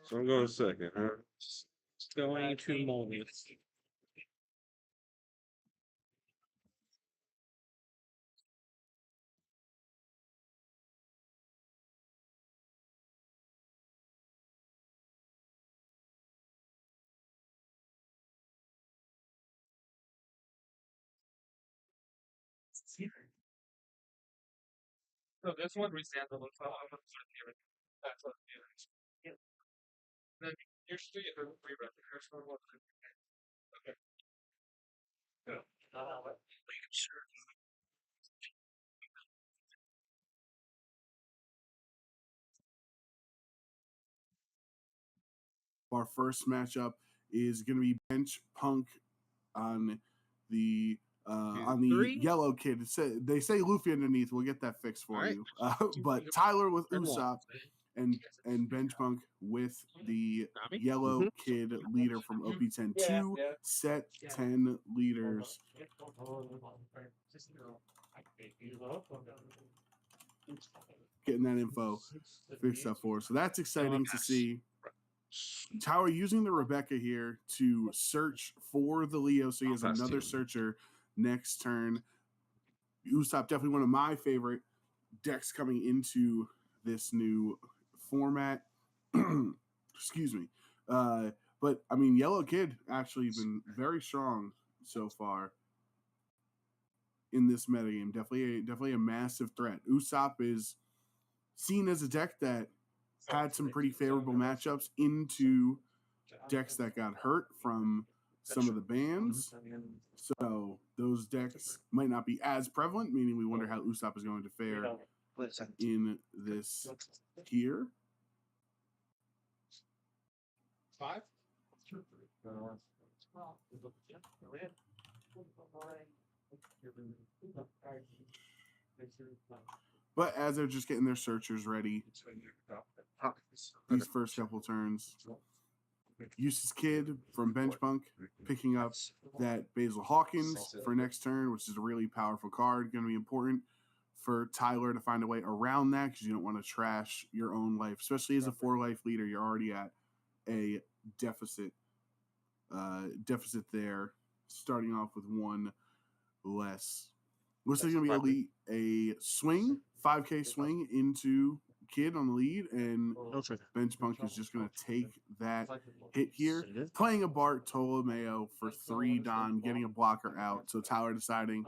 So I'm going second, huh? Going to Moldies. So this one resembles how I'm going to do it. That's what it is. Yeah. Then you're still get the free rest. Here's one more. Okay. Good. Making sure. Our first matchup is going to be Bench Punk on the Three. yellow kid. They say Luffy underneath. We'll get that fixed for you. But Tyler with Usopp and Bench Punk with the yellow kid leader from OP10. Two set 10 leaders. Getting that info fixed up for us. So that's exciting to see. Tyler using the Rebecca here to search for the Leo, so he has another searcher next turn. Usopp, definitely one of my favorite decks coming into this new format. Excuse me. But I mean, Yellow Kid actually been very strong so far in this metagame. Definitely a massive threat. Usopp is seen as a deck that had some pretty favorable matchups into decks that got hurt from some of the bans. So those decks might not be as prevalent, meaning we wonder how Usopp is going to fare in this here. 5. But as they're just getting their searchers ready, these first couple turns, Eustace Kid from Bench Punk picking up that Basil Hawkins for next turn, which is a really powerful card. Going to be important for Tyler to find a way around that because you don't want to trash your own life, especially as a 4-life leader. You're already at a deficit there, starting off with one less. Looks like going to be a swing, 5K swing into Kid on the lead, and Bench Punk is just going to take that hit here. Playing a Bart Tolomeo for 3 Don, getting a blocker out. So Tyler deciding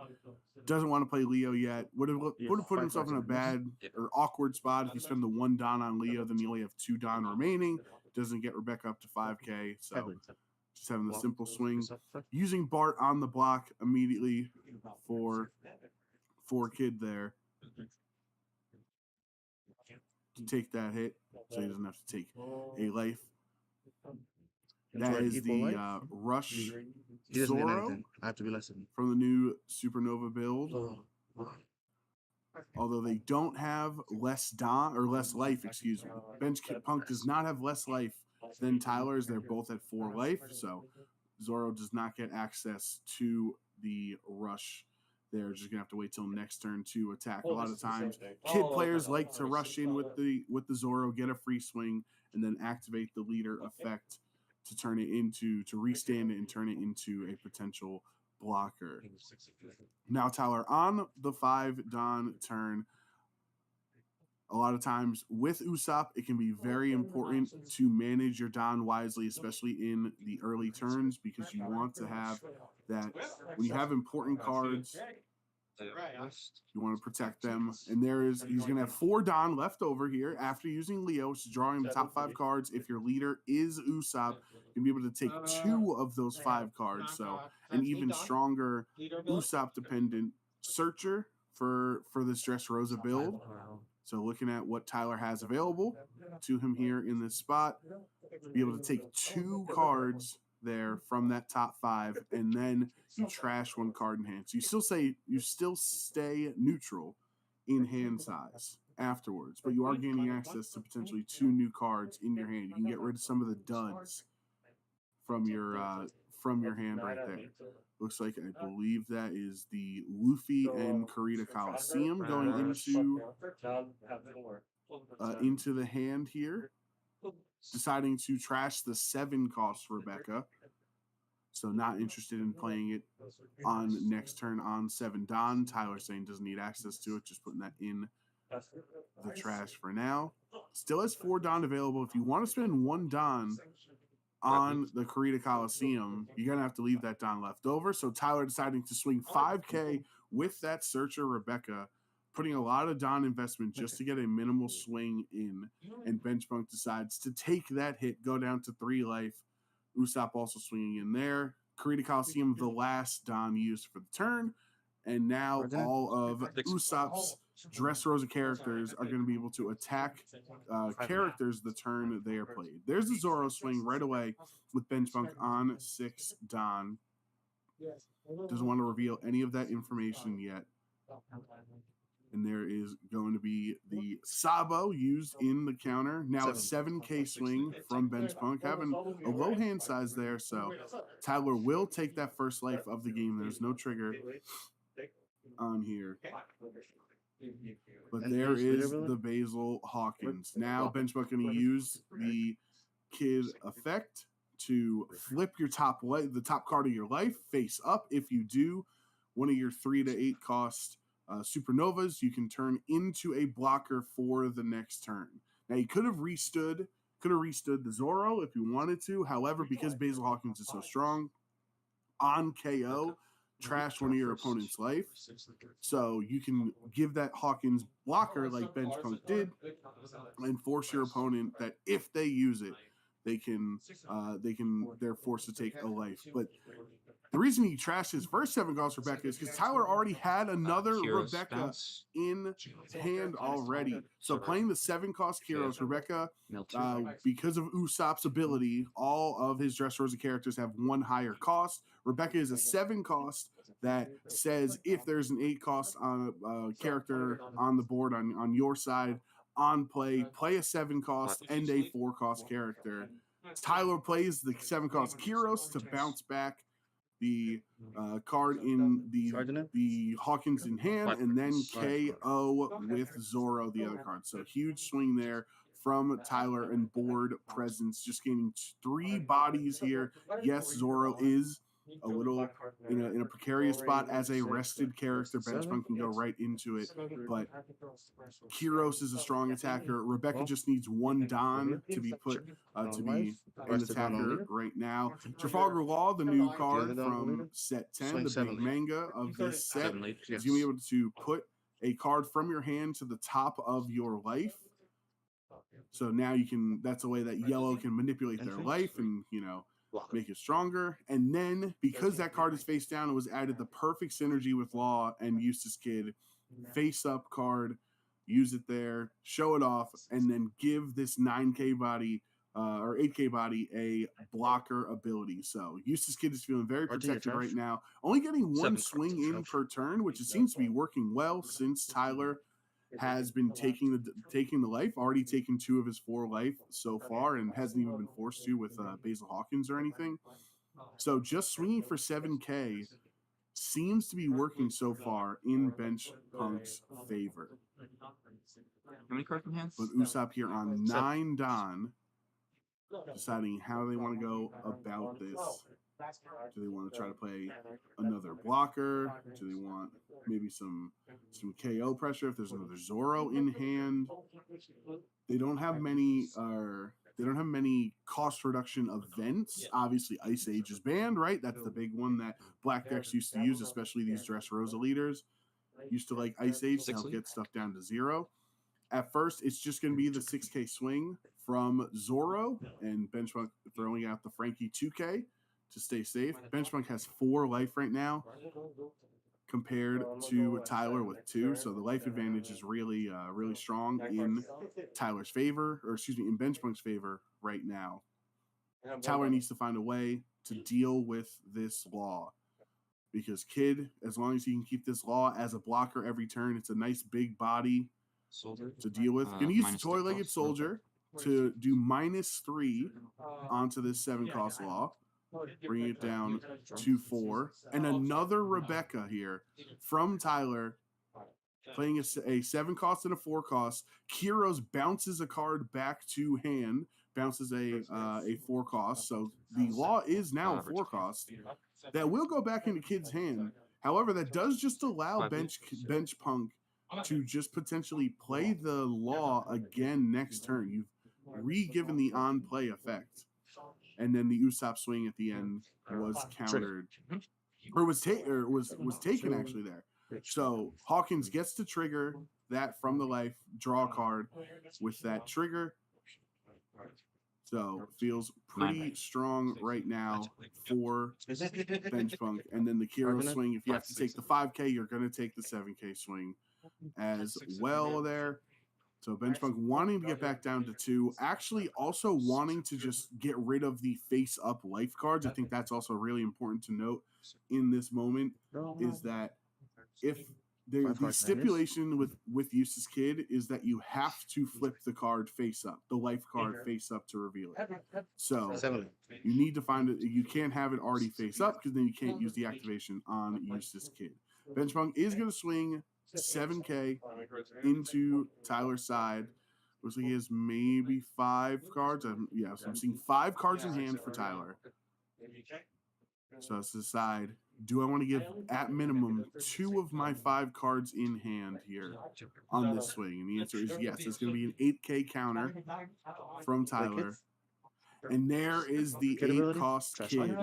doesn't want to play Leo yet. Would have put himself in a bad or awkward spot if you spend the 1 Don on Leo, then you only have 2 Don remaining. Doesn't get Rebecca up to 5K. So just having the simple swing. Using Bart on the block immediately for Kid there to take that hit, so he doesn't have to take a life. That is the Rush Zoro from the new Supernova build. Although they don't have less life, excuse me. Bench Punk does not have less life than Tyler's. They're both at 4 life, so Zoro does not get access to the Rush. They're just gonna have to wait till next turn to attack. A lot of times, Kid players like to rush in with the Zoro, get a free swing, and then activate the leader effect to turn it into restand it and turn it into a potential blocker. Now Tyler on the 5 Don turn. A lot of times with Usopp, it can be very important to manage your Don wisely, especially in the early turns, because you want to have that when you have important cards, you want to protect them. And he's going to have 4 Don left over here after using Leo, which is drawing the top 5 cards. If your leader is Usopp, you'll be able to take 2 of those 5 cards. So an even stronger Usopp dependent searcher for this Dressrosa build. So looking at what Tyler has available to him here in this spot, be able to take 2 cards there from that top 5, and then you trash 1 card in hand. So you still stay neutral in hand size afterwards, but you are gaining access to potentially 2 new cards in your hand. You can get rid of some of the duds from your hand right there. Looks like I believe that is the Luffy and Kurita Coliseum going into the hand here. deciding to trash the 7-cost Rebecca. So not interested in playing it on next turn on 7 Don. Tyler saying doesn't need access to it, just putting that in the trash for now. Still has 4 Don available. If you want to spend 1 Don on the Karita Coliseum, you're going to have to leave that Don left over. So Tyler deciding to swing 5K with that Searcher Rebecca, putting a lot of Don investment just to get a minimal swing in. And Benchbunk decides to take that hit, go down to 3 life. Usopp also swinging in there. Karita Coliseum, the last Don used for the turn. And now all of Usopp's Dressrosa characters are going to be able to attack characters the turn they are played. There's the Zoro swing right away with Benchbunk on 6 Don. Doesn't want to reveal any of that information yet. And there is going to be the Sabo used in the counter. Now a 7K swing from Benchbunk, having a low hand size there. So Tyler will take that first life of the game. There's no trigger on here. But there is the Basil Hawkins. Now Benchbunk going to use the Kid effect to flip your the top card of your life face up. If you do, one of your 3 to 8 cost supernovas, you can turn into a blocker for the next turn. Now you could have restood the Zoro if you wanted to. However, because Basil Hawkins is so strong, on KO, trash one of your opponent's life. So you can give that Hawkins blocker like Benchpunk did and force your opponent that if they use it, they're forced to take a life. But the reason he trashed his first 7-cost Rebecca is because Tyler already had another Rebecca in hand already. So playing the 7-cost Kyros Rebecca, because of Usopp's ability, all of his Dressrosa characters have 1 higher cost. Rebecca is a 7-cost that says if there's an 8-cost on a character on the board on your side, on play a 7-cost and a 4-cost character. Tyler plays the 7-cost Kyros to bounce back the card in the Hawkins in hand, and then KO with Zoro, the other card. So huge swing there from Tyler and board presence, just gaining 3 bodies here. Yes, Zoro is a little in a precarious spot as a rested character. Benchpunk can go right into it, but Kyros is a strong attacker. Rebecca just needs 1 Don to be put to be an attacker right now. Trafalgar Law, the new card from set 10, the big manga of this set, is going to be able to put a card from your hand to the top of your life. So now that's a way that yellow can manipulate their life and, make it stronger. And then because that card is face down, it was added the perfect synergy with Law and Eustace Kid. Face up card, use it there, show it off, and then give this 9K body or 8K body a blocker ability. So Eustace Kid is feeling very protected right now. Only getting 1 swing in per turn, which it seems to be working well since Tyler has been taking the life, already taken 2 of his 4 life so far, and hasn't even been forced to with Basil Hawkins or anything. So just swinging for 7K seems to be working so far in Benchpunk's favor. But Usopp here on 9 Don, deciding how they want to go about this. Do they want to try to play another blocker? Do they want maybe some KO pressure if there's another Zoro in hand? They don't have many cost reduction events. Obviously, Ice Age is banned, right? That's the big one that Black decks used to use, especially these Dressrosa leaders. Used to like Ice Age to help get stuff down to 0. At first, it's just going to be the 6K swing from Zoro, and Benchmark throwing out the Frankie 2K to stay safe. Benchmark has 4 life right now compared to Tyler with 2, so the life advantage is really strong in Tyler's favor, or excuse me, in Benchmark's favor right now. Tyler needs to find a way to deal with this Law, because Kid, as long as he can keep this Law as a blocker every turn, it's a nice big body to deal with. Going to use the Toy-Legged Soldier to do -3 onto this 7-cost Law. Bring it down to 4. And another Rebecca here from Tyler, playing a 7-cost and a 4-cost. Kyros bounces a card back to hand. bounces a 4 cost. So the law is now a 4 cost. That will go back into Kid's hand. However, that does just allow bench Punk to just potentially play the law again next turn. You've re-given the on-play effect. And then the Usopp swing at the end was countered. Or was taken actually there. So Hawkins gets to trigger that from the life, draw a card with that trigger. So feels pretty strong right now for bench Punk. And then the Kiro swing, if you have to take the 5K, you're going to take the 7K swing as well there. So bench Punk wanting to get back down to 2, actually also wanting to just get rid of the face-up life cards. I think that's also really important to note in this moment, is that if the stipulation with Eustace Kid is that you have to flip the card face up, the life card face up to reveal it. So you need to find it. You can't have it already face up because then you can't use the activation on Eustace Kid. Bench Punk is going to swing 7K into Tyler's side. Looks like he has maybe 5 cards. So I'm seeing 5 cards in hand for Tyler. So let's decide, do I want to give at minimum 2 of my 5 cards in hand here on this swing? And the answer is yes. It's going to be an 8K counter from Tyler. And there is the 8-cost Kid,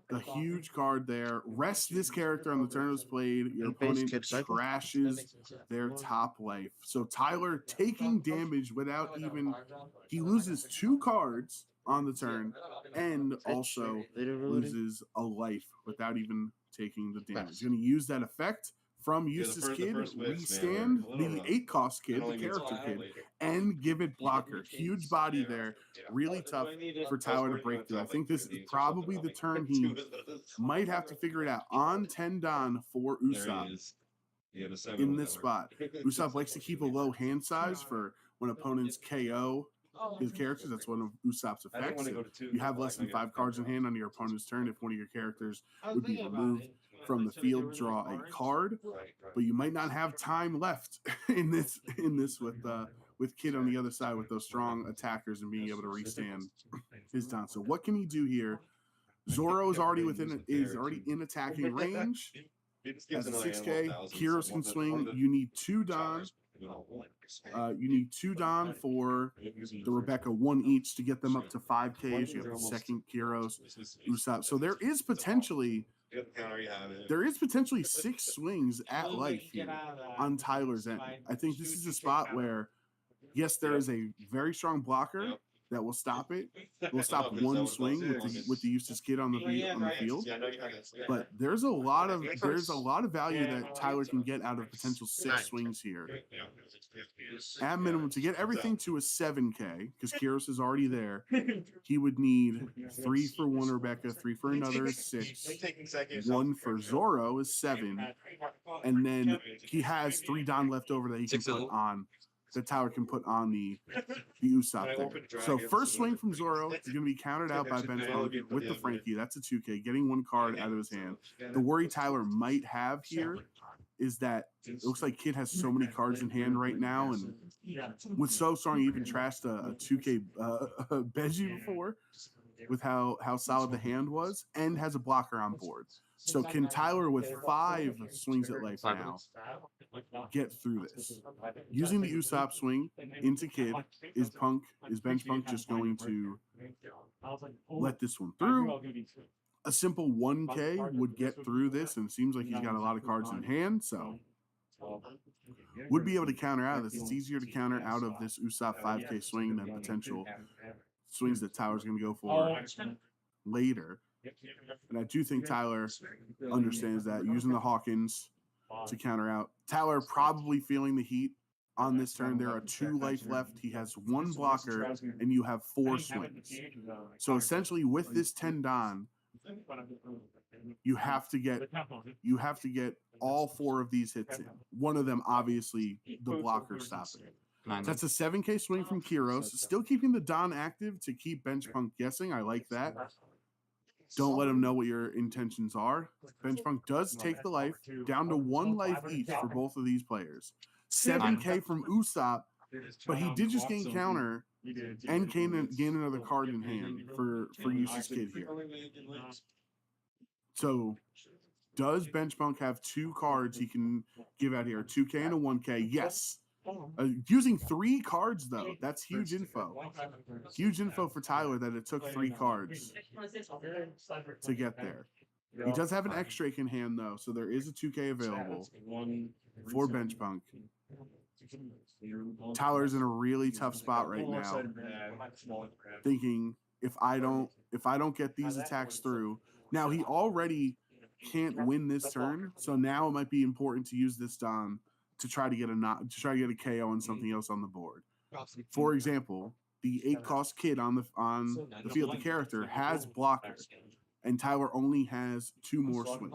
the huge card there. Rest this character on the turn it was played. Your opponent trashes their top life. So Tyler taking damage without even, he loses 2 cards on the turn and also loses a life without even taking the damage. He's going to use that effect from Eustace Kid, restand the 8-cost Kid, the character Kid, and give it blocker. Huge body there, really tough for Tyler to break through. I think this is probably the turn he might have to figure it out. On 10 Don for Usopp in this spot. Usopp likes to keep a low hand size for when opponents KO his characters. That's one of Usopp's effects. You have less than 5 cards in hand on your opponent's turn. If one of your characters would be removed from the field, draw a card. But you might not have time left in this with Kid on the other side with those strong attackers and being able to restand his Don. So what can he do here? Zoro is already in attacking range. As a 6K, Kiros can swing. You need 2 Don. You need 2 Don for the Rebecca, 1 each to get them up to 5Ks. You have the second Kiros, Usopp. So there is potentially 6 swings at life here on Tyler's end. I think this is a spot where, yes, there is a very strong blocker that will stop it. Will stop 1 swing with the Eustace Kid on the field. But there's a lot of value that Tyler can get out of potential 6 swings here. At minimum, to get everything to a 7K, because Kiros is already there, he would need 3 for one Rebecca, 3 for another is 6, 1 for Zoro is 7, and then he has 3 Don left over that he can put on. That Tyler can put on the Usopp there. So first swing from Zoro is going to be countered out by Ben Punk with the Frankie. That's a 2K, getting 1 card out of his hand. The worry Tyler might have here is that it looks like Kid has so many cards in hand right now, and with so strong, he even trashed a 2K Beji before with how solid the hand was, and has a blocker on board. So can Tyler, with 5 swings at life now, get through this? Using the Usopp swing into Kid, is Bench Punk just going to let this one through? A simple 1K would get through this, and it seems like he's got a lot of cards in hand, so would be able to counter out of this. It's easier to counter out of this Usopp 5K swing than potential swings that Tyler's going to go for later. And I do think Tyler understands that, using the Hawkins to counter out. Tyler probably feeling the heat on this turn. There are 2 life left. He has 1 blocker, and you have 4 swings. So essentially, with this 10 Don, you have to get all 4 of these hits in. One of them, obviously, the blocker stopping. So that's a 7K swing from Kiros. Still keeping the Don active to keep Bench Punk guessing. I like that. Don't let him know what your intentions are. Bench Punk does take the life, down to 1 life each for both of these players. 7K from Usopp, but he did just gain counter and gain another card in hand for Eustace Kid here. So does Benchpunk have 2 cards he can give out here? 2K and a 1K? Yes. Using 3 cards, though. That's huge info. Huge info for Tyler that it took 3 cards to get there. He does have an X-Drake in hand, though, so there is a 2K available for Benchpunk. Tyler's in a really tough spot right now, thinking if I don't get these attacks through. Now he already can't win this turn, so now it might be important to use this Don to try to get a KO and something else on the board. For example, the 8-cost kid on the field, the character has blocker, and Tyler only has 2 more swings.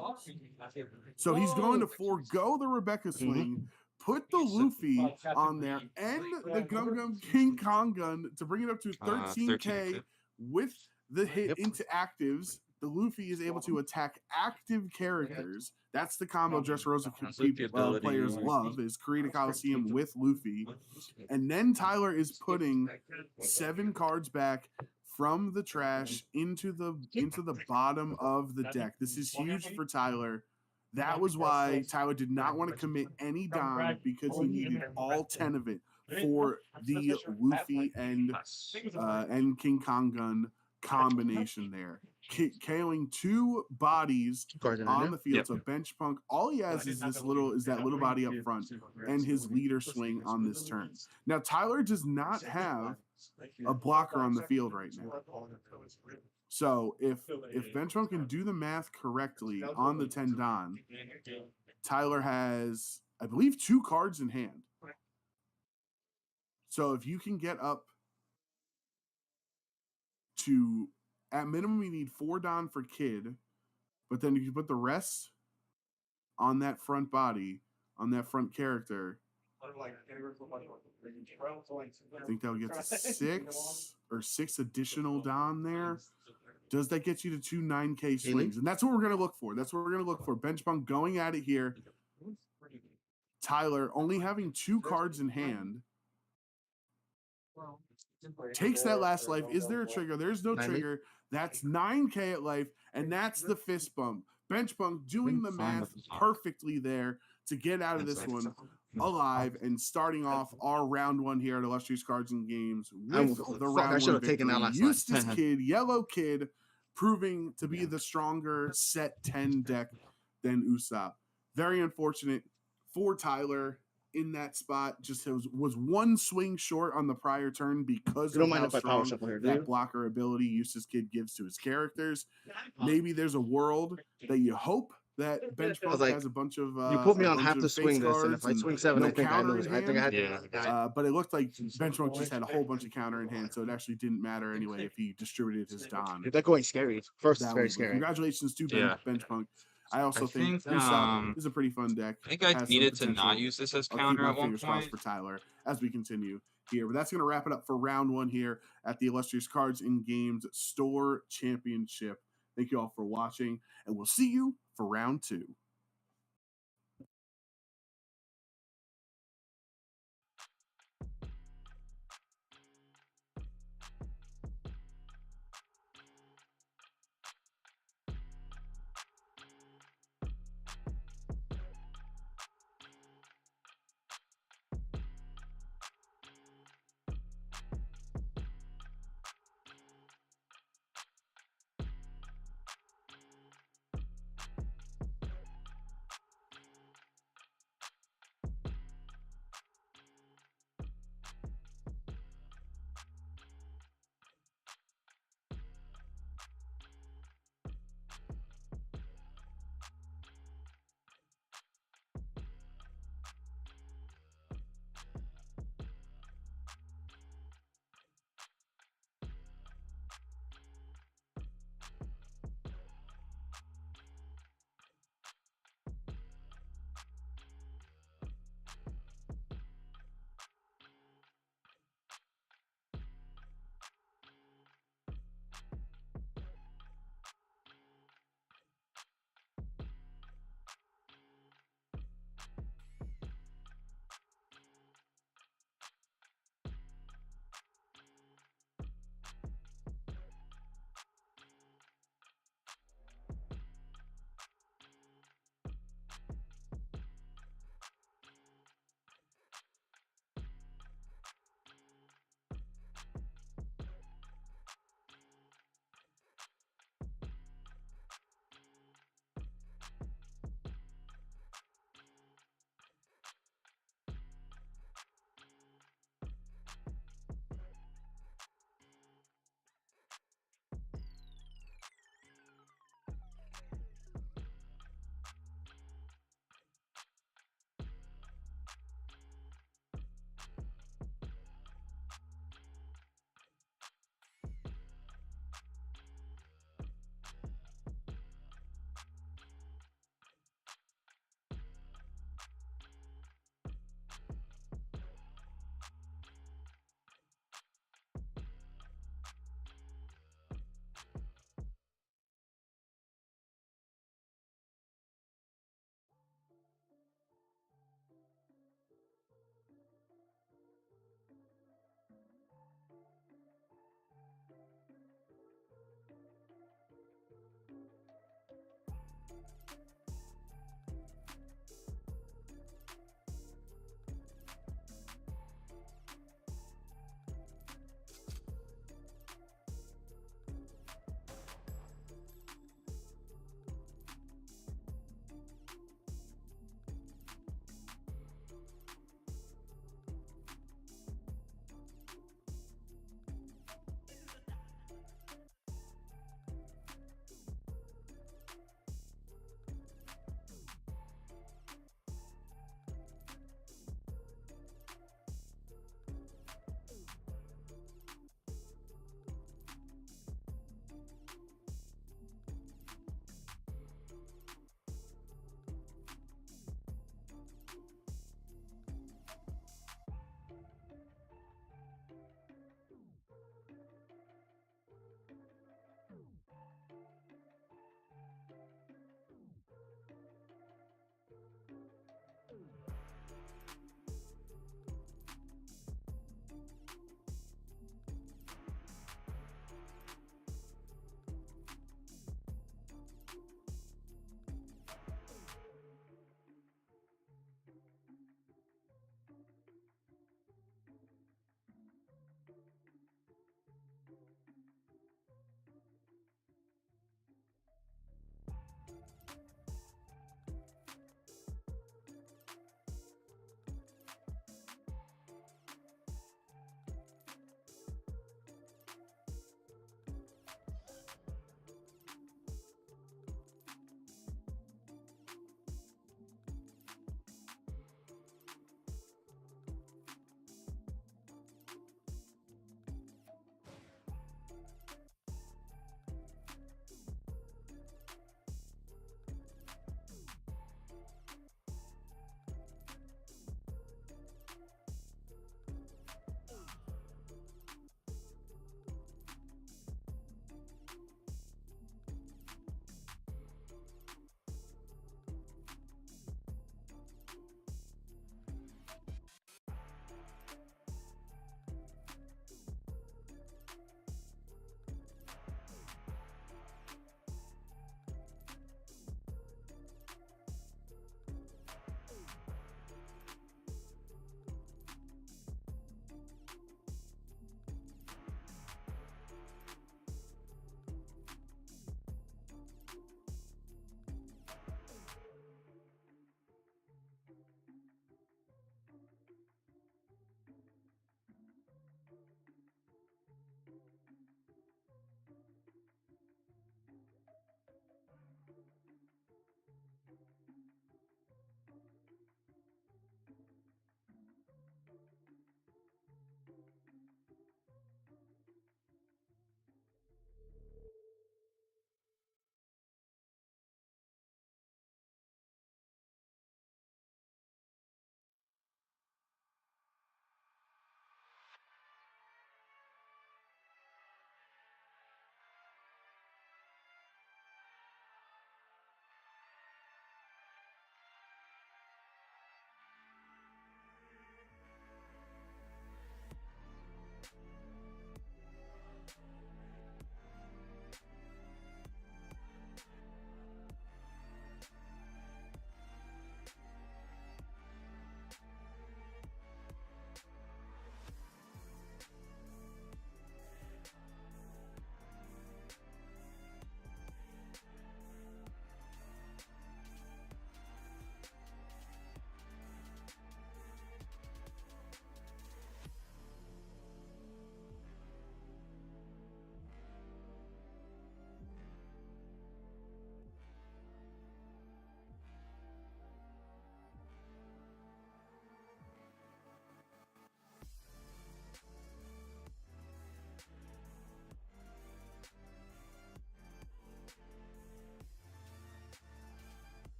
So he's going to forego the Rebecca swing, put the Luffy on there, and the Gum Gum King Kong gun to bring it up to 13K with the hit into actives. The Luffy is able to attack active characters. That's the combo Dressrosa players love, is create a Coliseum with Luffy. And then Tyler is putting 7 cards back from the trash into the bottom of the deck. This is huge for Tyler. That was why Tyler did not want to commit any Don, because he needed all 10 of it for the Luffy and King Kong gun combination there. KOing 2 bodies on the field. So Benchpunk, all he has is that little body up front and his leader swing on this turn. Now Tyler does not have a blocker on the field right now. So if Benchpunk can do the math correctly on the 10 Don, Tyler has, I believe, 2 cards in hand. So if you can get up to, at minimum, you need 4 Don for Kid, but then if you put the rest on that front body, on that front character, I think that'll get to 6 additional Don there. Does that get you to 2 9K swings? And that's what we're going to look for. Benchpunk going at it here. Tyler only having 2 cards in hand. Takes that last life. Is there a trigger? There's no trigger. That's 9K at life, and that's the fist bump. Benchpunk doing the math perfectly there to get out of this one alive and starting off our round 1 here at Illustrious Cards and Games with the round 1 victory. Eustace Kid, Yellow Kid, proving to be the stronger set 10 deck than Usopp. Very unfortunate for Tyler in that spot. Just was 1 swing short on the prior turn because of how strong that blocker ability Eustace Kid gives to his characters. Maybe there's a world that you hope that Benchpunk has a bunch of you put me on half the swing this, and if I swing 7, no I think I lose. I think I had but it looked like Benchpunk just had a whole bunch of counter in hand, so it actually didn't matter anyway if he distributed his Don. They're going scary. First, it's very scary. Congratulations to Benchpunk. I also think Usopp is a pretty fun deck. I think I needed to not use this as counter at one point for Tyler as we continue here. But that's going to wrap it up for round 1 here at the Illustrious Cards and Games Store Championship. Thank you all for watching, and we'll see you for round 2.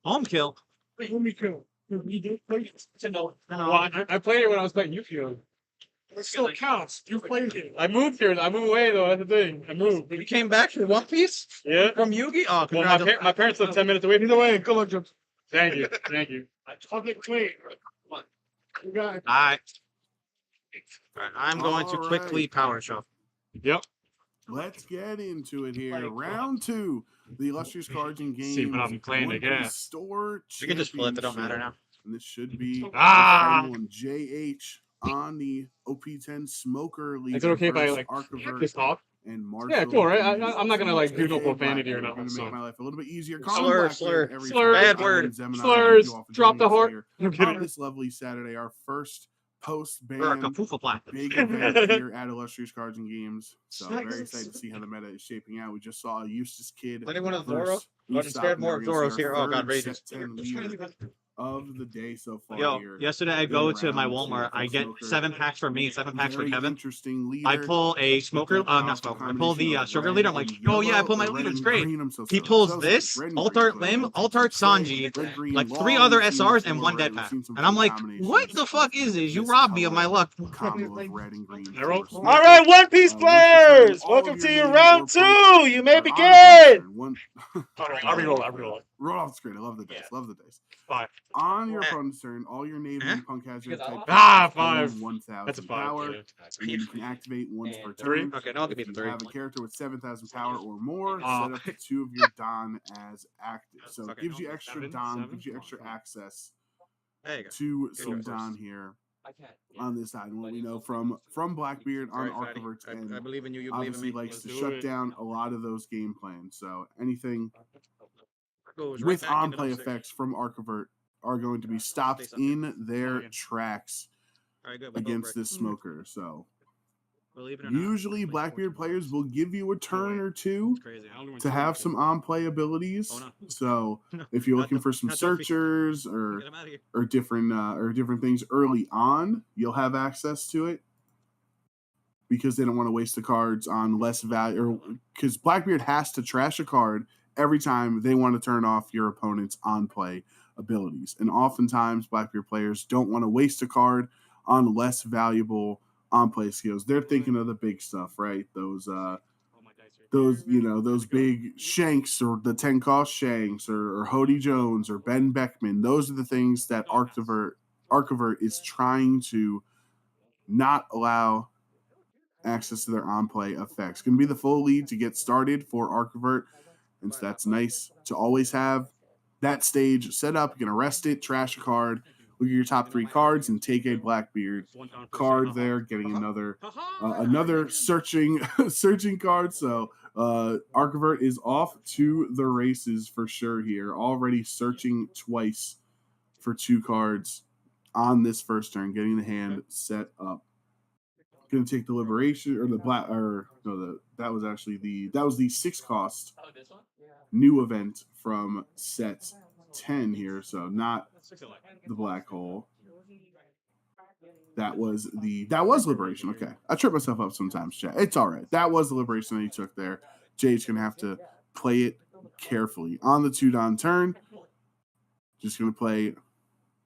Home kill. Home kill. You did play it. No. Well, I played it when I was playing Yu-Gi-Oh! It still counts. You played it. I moved here. I moved away though. That's the thing. I moved. You came back for One Piece? Yeah. From Yugi? Oh, Well, congratulations. my parents live 10 minutes away. Either way, good luck, Jobs. Thank you. Thank you. Public play. You got it. Alright. I'm going to quickly Alright. power shuffle. Yep. Let's get into it here. Round 2. The illustrious cards and games. See what I'm playing One again. Piece Store We can just flip. It don't matter now. And this should be Ah! JH on the OP10 Smoker League. Is it okay if I like just talk? And Marshall. Yeah, cool, right? I'm not gonna like do no profanity or Going nothing. to make So. my life a little bit easier. Slur. Bad word. Slurs. Drop the heart. I'm On kidding. this lovely Saturday, our first post-ban Or a Kafufa plat. big event here at Illustrious Cards and Games. So very excited to see how the meta is shaping out. We just saw a Eustace Kid. Anyone of versus Zoro? Usopp, Scared and more now we're of gonna see Zoros our here. Oh, third God, Rages. set 10 leader of the day so far Yo, here. yesterday I go to my round Walmart. I get Smoker. 7 packs for me, 7 packs for Very Kevin. interesting leader. I pull a smoker, not smoker. I pull the sugar leader. I'm like, oh yeah, I pull my leader. It's great. He pulls this, Altart Lim, Altart Sanji, like 3 other SRs and 1 dead pack. And I'm like, what the fuck is this? You robbed me of my luck. Combo of red and green. All right, One Piece players, welcome to your round 2. You may begin. I'll reroll. Roll off the screen. I love the dice. Love the dice. 5. On your opponent's turn, all your Navy and Punk hazards type Ah, cards 5. 1,000 That's a 5. power. Yeah. And you can activate once per 3. turn. Okay, now I'll give you If the you 3. have a character with 7,000 power or more, Oh. set up to 2 of your Don as active. So it Okay, gives you no, extra 7, Don, 7. gives you extra access There you go. to Good some choice. Don here on this side. And what we know from Blackbeard on Alright, Fatty. Archivert's I end, believe in you. You believe in obviously me. likes to Let's do shut it. down a lot of those game plans. So anything Goes right with back into on-play those six. effects from Archivert are going to be stopped in their tracks Alright, good. We'll go against break. this smoker. So Believe it or not, usually it's like Blackbeard 14 players bucks. will give you a turn or two It's crazy. to have some on-play abilities. Oh, no. So No, if you're not looking the- for some not the feet. searchers Get or him out of here. different things early on, you'll have access to it because they don't want to waste the cards on less value, or because Blackbeard has to trash a card every time they want to turn off your opponent's on-play abilities. And oftentimes Blackbeard players don't want to waste a card on less valuable on-play skills. They're thinking of the big stuff, right? Those big Shanks or the 10 cost Shanks or Hody Jones or Ben Beckman. Those are the things that Archivert is trying to not allow access to their on-play effects. Going to be the full lead to get started for Archivert, and so that's nice to always have that stage set up. You can arrest it, trash a card, look at your top 3 cards, and take a Blackbeard card there, getting another searching card. So Archivert is off to the races for sure here, already searching twice for 2 cards on this first turn, getting the hand set up. Going to take the liberation or the black, or no, that was the 6 cost new event from set 10 here, so not the black hole. That was liberation. Okay, I trip myself up sometimes, chat. It's all right. That was the liberation that he took there. Jay's gonna have to play it carefully on the 2 down turn. Just gonna play,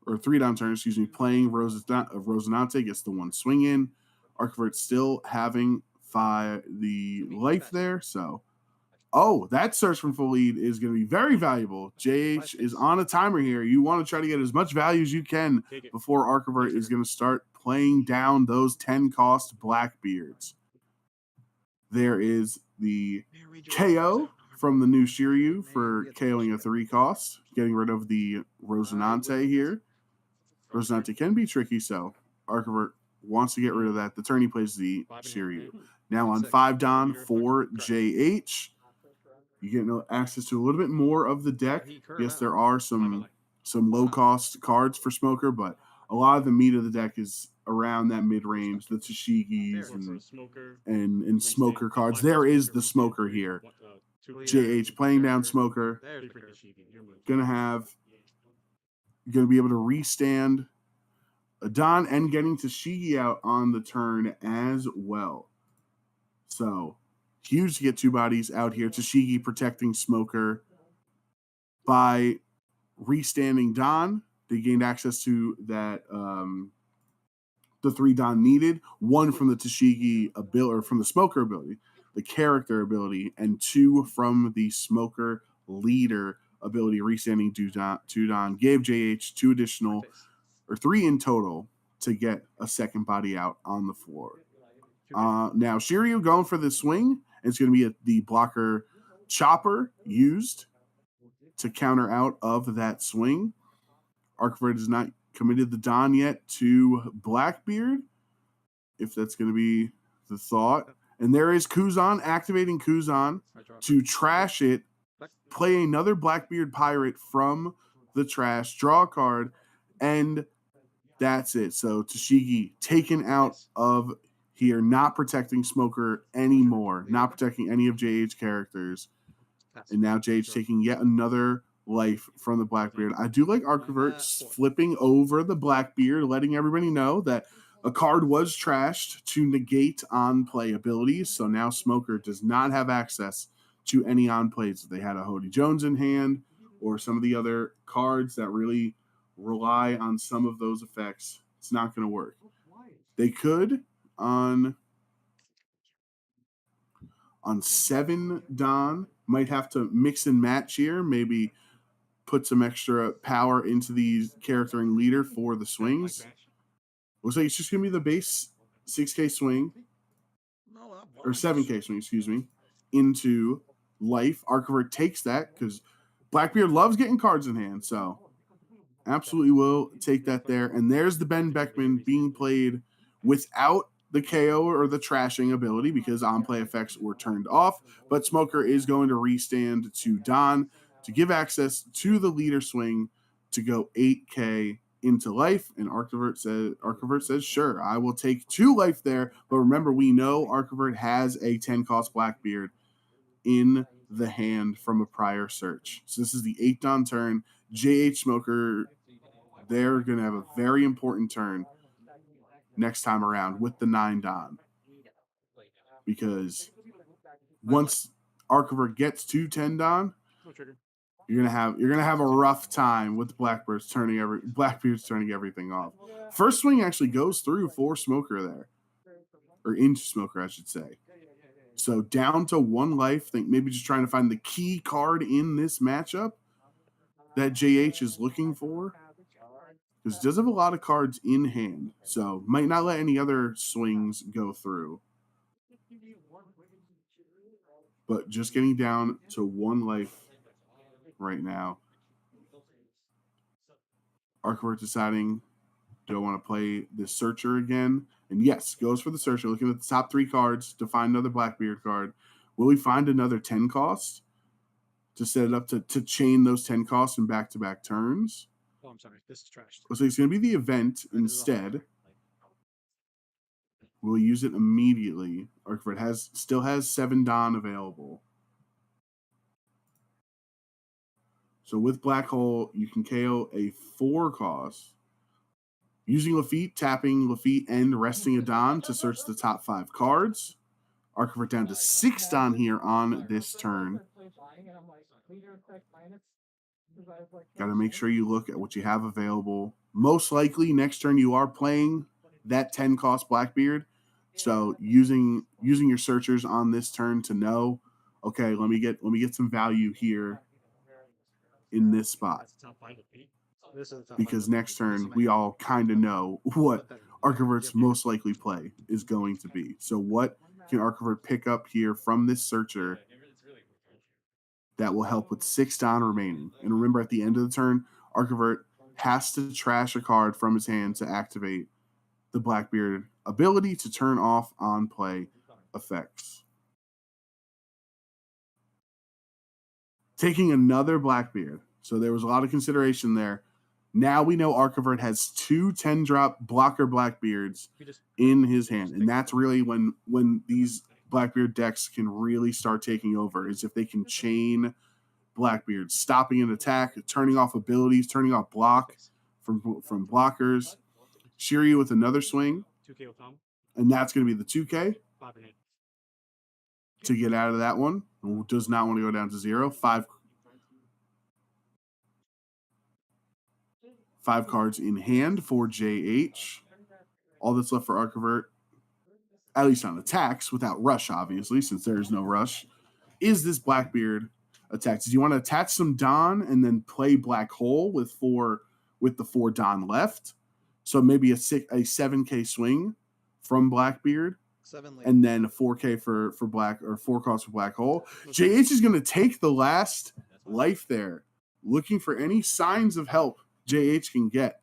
or 3 down turn. Excuse me. Playing Rosinante gets the 1 swing in. Archivert still having the life there, so. Oh, that search from full lead is going to be very valuable. JH is on a timer here. You want to try to get as much value as you can before Archivert is going to start playing down those 10 cost Blackbeards. There is the KO from the new Shiryu for KOing a 3 cost, getting rid of the Rosinante here. Rosinante can be tricky, so Archivert wants to get rid of that. The turn he plays the Shiryu. Now on 5 Don for JH. You get access to a little bit more of the deck. Yes, there are some low-cost cards for Smoker, but a lot of the meat of the deck is around that mid-range, the Tashigis and Smoker cards. There is the Smoker here. JH playing down Smoker. Gonna be able to restand a Don and getting Tashigi out on the turn as well. So huge to get 2 bodies out here. Tashigi protecting Smoker by restanding Don. They gained access to that the 3 Don needed. 1 from the Tashigi ability, or from the Smoker ability, the character ability, and 2 from the Smoker leader ability, restanding 2 Don. Gave JH 2 additional, or 3 in total, to get a second body out on the floor. Now, Shiryu going for the swing. It's going to be the blocker chopper used to counter out of that swing. Archivert has not committed the Don yet to Blackbeard, if that's going to be the thought. And there is Kuzan, activating Kuzan to trash it, play another Blackbeard Pirate from the trash, draw a card, and that's it. So Tashigi taken out of here, not protecting Smoker anymore, not protecting any of JH characters. And now JH taking yet another life from the Blackbeard. I do like Archivert flipping over the Blackbeard, letting everybody know that a card was trashed to negate on-play abilities. So now Smoker does not have access to any on-plays. If they had a Hody Jones in hand or some of the other cards that really rely on some of those effects, it's not going to work. They could on 7 Don, might have to mix and match here, maybe put some extra power into the charactering leader for the swings. Looks like it's just going to be the base 6K swing, or 7K swing, excuse me, into life. Archivert takes that because Blackbeard loves getting cards in hand, so absolutely will take that there. And there's the Ben Beckman being played without the KO or the trashing ability because on-play effects were turned off. But Smoker is going to restand to Don to give access to the leader swing to go 8K into life. And Archivert says, sure, I will take 2 life there. But remember, we know Archivert has a 10-cost Blackbeard in the hand from a prior search. So this is the 8 Don turn. JH Smoker, they're going to have a very important turn next time around with the 9 Don, because once Archivert gets to 10 Don, you're gonna have a rough time with Blackbeard's turning everything off. First swing actually goes through for Smoker there, or into Smoker, I should say. So down to 1 life. Think maybe just trying to find the key card in this matchup that JH is looking for, because he does have a lot of cards in hand, so might not let any other swings go through. But just getting down to 1 life right now. Archivert deciding, do I want to play the Searcher again? And yes, goes for the Searcher, looking at the top 3 cards to find another Blackbeard card. Will he find another 10 cost to set it up to chain those 10 costs in back-to-back turns? Oh, I'm sorry. This is trash. So it's going to be the event instead. We'll use it immediately. Archivert still has 7 Don available. So with Black Hole, you can KO a 4 cost. Using Lafitte, tapping Lafitte and resting a Don to search the top 5 cards. Archivert down to 6 Don here on this turn. Got to make sure you look at what you have available. Most likely next turn you are playing that 10 cost Blackbeard. So using your searchers on this turn to know, okay, let me get some value here in this spot. Because next turn we all kind of know what Archivert's most likely play is going to be. So what can Archivert pick up here from this searcher that will help with 6 Don remaining? And remember, at the end of the turn, Archivert has to trash a card from his hand to activate the Blackbeard ability to turn off on play effects. Taking another Blackbeard. So there was a lot of consideration there. Now we know Archivert has 2 10-drop blocker Blackbeards in his hand. And that's really when these Blackbeard decks can really start taking over, is if they can chain Blackbeard, stopping an attack, turning off abilities, turning off block from blockers. Shiryu with another swing. And that's going to be the 2K to get out of that one. Does not want to go down to 0. 5. 5 cards in hand for JH. All that's left for Archivert, at least on attacks, without rush, obviously, since there is no rush, is this Blackbeard attack. Do you want to attach some Don and then play Black Hole with the 4 Don left? So maybe a 7K swing from Blackbeard. And then a 4K for Black, or 4 costs for Black Hole. JH is going to take the last life there, looking for any signs of help JH can get.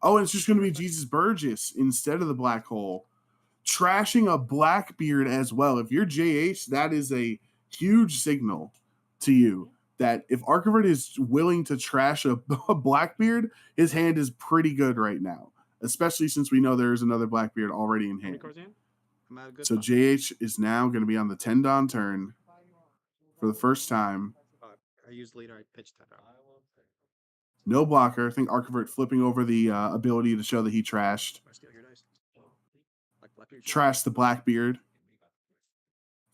Oh, and it's just going to be Jesus Burgess instead of the Black Hole. Trashing a Blackbeard as well. If you're JH, that is a huge signal to you that if Archivert is willing to trash a Blackbeard, his hand is pretty good right now, especially since we know there's another Blackbeard already in hand. So JH is now going to be on the 10 Don turn for the first time. I used leader. I pitched that out. No blocker. I think Archivert flipping over the ability to show that he trashed. Trashed the Blackbeard.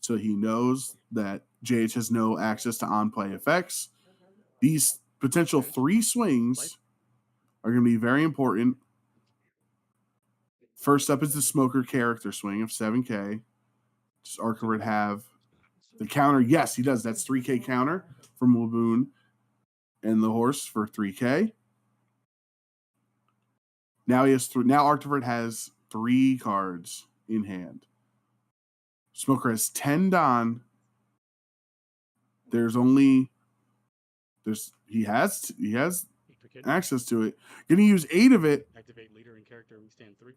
So he knows that JH has no access to on-play effects. These potential 3 swings are going to be very important. First up is the Smoker character swing of 7K. Does Archivert have the counter? Yes, he does. That's 3K counter from Laboon and the horse for 3K. Now now Archivert has 3 cards in hand. Smoker has 10 Don. He has access to it. Gonna use 8 of it. Activate leader and character. We stand 3.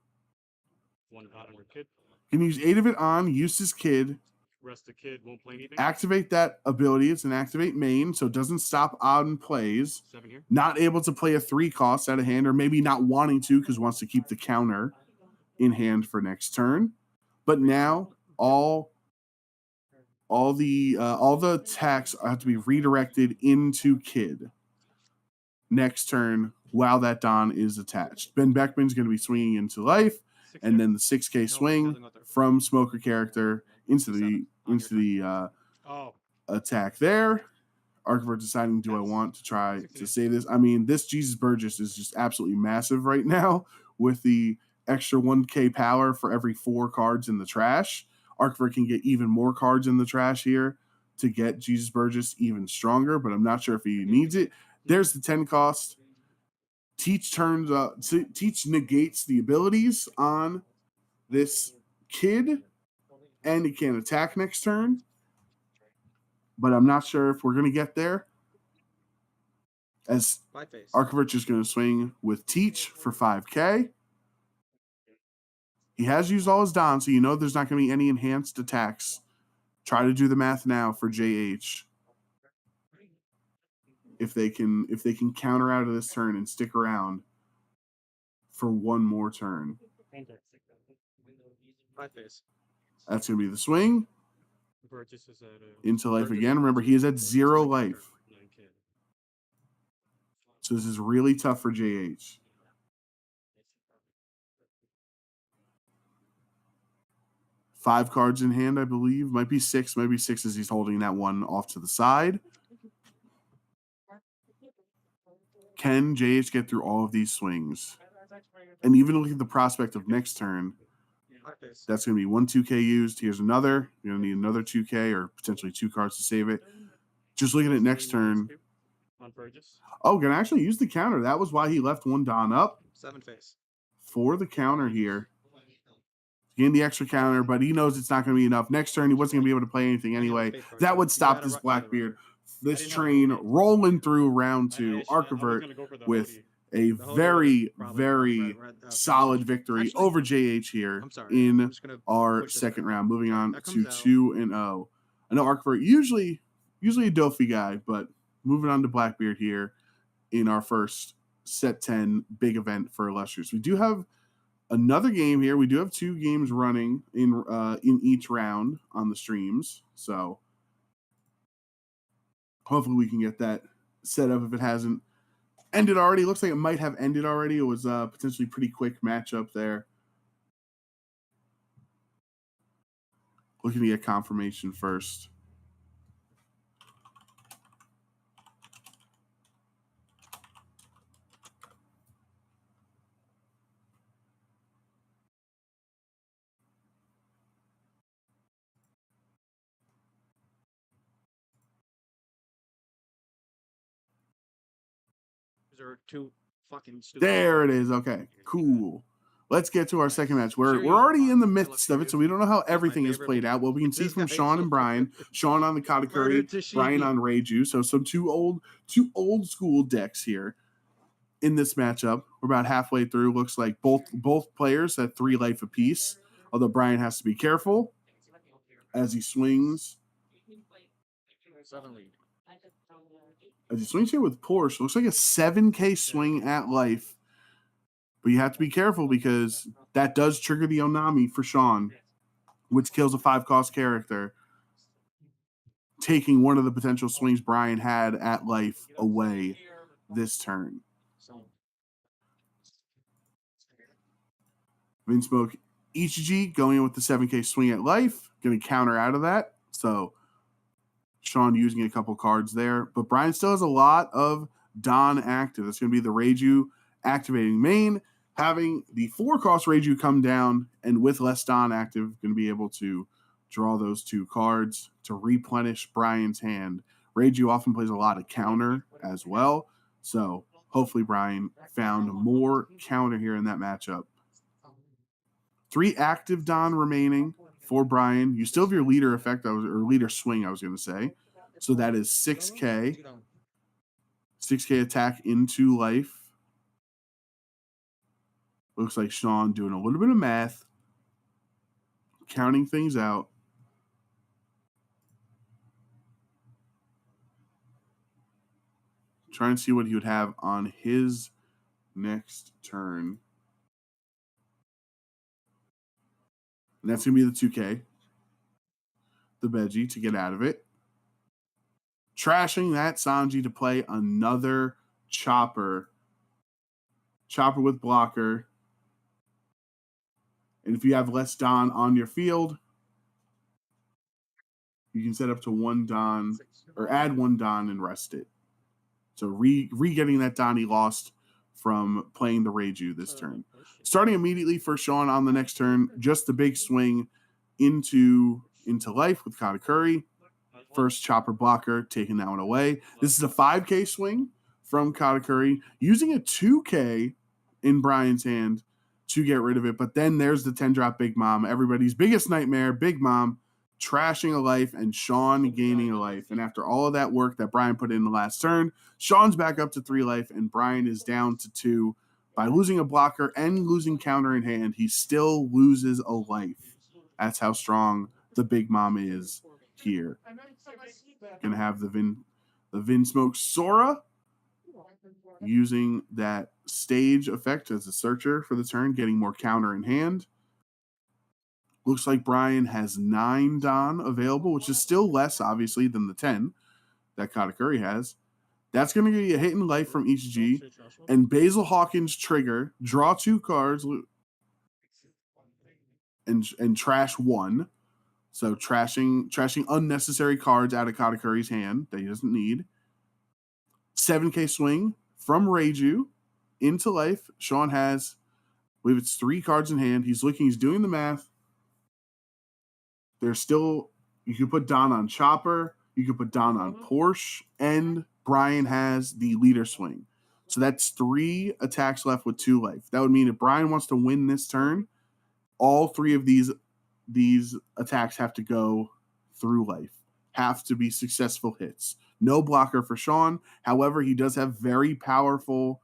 1 on kid. Gonna use 8 of it on Eustace Kid. Rest the kid won't play anything. Activate that ability. It's an activate main, so it doesn't stop on plays. 7 here. Not able to play a 3 cost out of hand, or maybe not wanting to because wants to keep the counter in hand for next turn. But now all the attacks have to be redirected into Kid next turn while that Don is attached. Ben Beckman's going to be swinging into life, and then the 6K swing from Smoker character into the attack there. Archivert deciding, do I want to try to say this? I mean, this Jesus Burgess is just absolutely massive right now with the extra 1K power for every 4 cards in the trash. Archivert can get even more cards in the trash here to get Jesus Burgess even stronger, but I'm not sure if he needs it. There's the 10 cost. Teach negates the abilities on this Kid, and he can attack next turn. But I'm not sure if we're going to get there. As Archivert just going to swing with Teach for 5K. He has used all his Don, so you know there's not going to be any enhanced attacks. Try to do the math now for JH. If they can counter out of this turn and stick around for one more turn. That's going to be the swing. Into life again. Remember, he is at 0 life. So this is really tough for JH. Five cards in hand, I believe. Might be 6. Maybe 6 as he's holding that one off to the side. Can JH get through all of these swings? And even look at the prospect of next turn. That's going to be 1 2K used. Here's another. You're going to need another 2K or potentially 2 cards to save it. Just looking at next turn. Oh, going to actually use the counter. That was why he left 1 Don up. 7 face. For the counter here. Getting the extra counter, but he knows it's not going to be enough. Next turn, he wasn't going to be able to play anything anyway. That would stop this Blackbeard. This train rolling through round 2. Archivert with a very, very solid victory over JH here in our second round. Moving on to 2-0. I know Archivert usually a Dofi guy, but moving on to Blackbeard here in our first set 10 big event for Illustrious. We do have another game here. We do have 2 games running in each round on the streams. So hopefully we can get that set up if it hasn't ended already. Looks like it might have ended already. It was a potentially pretty quick matchup there. Looking to get confirmation first. are too fucking stupid. There it is. Okay, cool. Let's get to our second match. We're already in the midst of it, so we don't know how everything is played out. What we can see from Sean and Brian, Sean on the Katakuri, Brian on Reiju. So some two old school decks here in this matchup. We're about halfway through. Looks like both players at 3 life apiece. Although Brian has to be careful as he swings. As he swings here with Porsche, looks like a 7K swing at life. But you have to be careful because that does trigger the Onami for Sean, which kills a 5-cost character, taking one of the potential swings Brian had at life away this turn. Vinsmoke ICG going in with the 7K swing at life, going to counter out of that. So Sean using a couple cards there. But Brian still has a lot of Don active. That's going to be the Reiju activating main. Having the 4-cost Reiju come down and with less Don active, going to be able to draw those 2 cards to replenish Brian's hand. Reiju often plays a lot of counter as well. So hopefully Brian found more counter here in that matchup. 3 active Don remaining for Brian. You still have your leader effect, or leader swing, I was going to say. So that is 6K. 6K attack into life. Looks like Sean doing a little bit of math, counting things out. Trying to see what he would have on his next turn. And that's going to be the 2K. The Veggie to get out of it. Trashing that Sanji to play another Chopper. Chopper with blocker. And if you have less Don on your field, you can set up to 1 Don or add 1 Don and rest it. So re-getting that Don he lost from playing the Reiju this turn. Starting immediately for Sean on the next turn, just the big swing into life with Katakuri. First Chopper blocker, taking that one away. This is a 5K swing from Katakuri, using a 2K in Brian's hand to get rid of it. But then there's the 10-drop Big Mom, everybody's biggest nightmare, Big Mom, trashing a life and Sean gaining a life. And after all of that work that Brian put in the last turn, Sean's back up to 3 life and Brian is down to 2. By losing a blocker and losing counter in hand, he still loses a life. That's how strong the Big Mom is here. Gonna have the Vinsmoke Sora using that stage effect as a searcher for the turn, getting more counter in hand. Looks like Brian has 9 Don available, which is still less, obviously, than the 10 that Katakuri has. That's going to give you a hit in life from ICG. And Basil Hawkins trigger, draw 2 cards, and trash 1. So trashing unnecessary cards out of Katakuri's hand that he doesn't need. 7K swing from Reiju into life. Sean has, I believe it's 3 cards in hand. He's doing the math. There's still, you can put Don on Chopper, you can put Don on Porsche, and Brian has the leader swing. So that's 3 attacks left with 2 life. That would mean if Brian wants to win this turn, all 3 of these attacks have to go through life, have to be successful hits. No blocker for Sean. However, he does have very powerful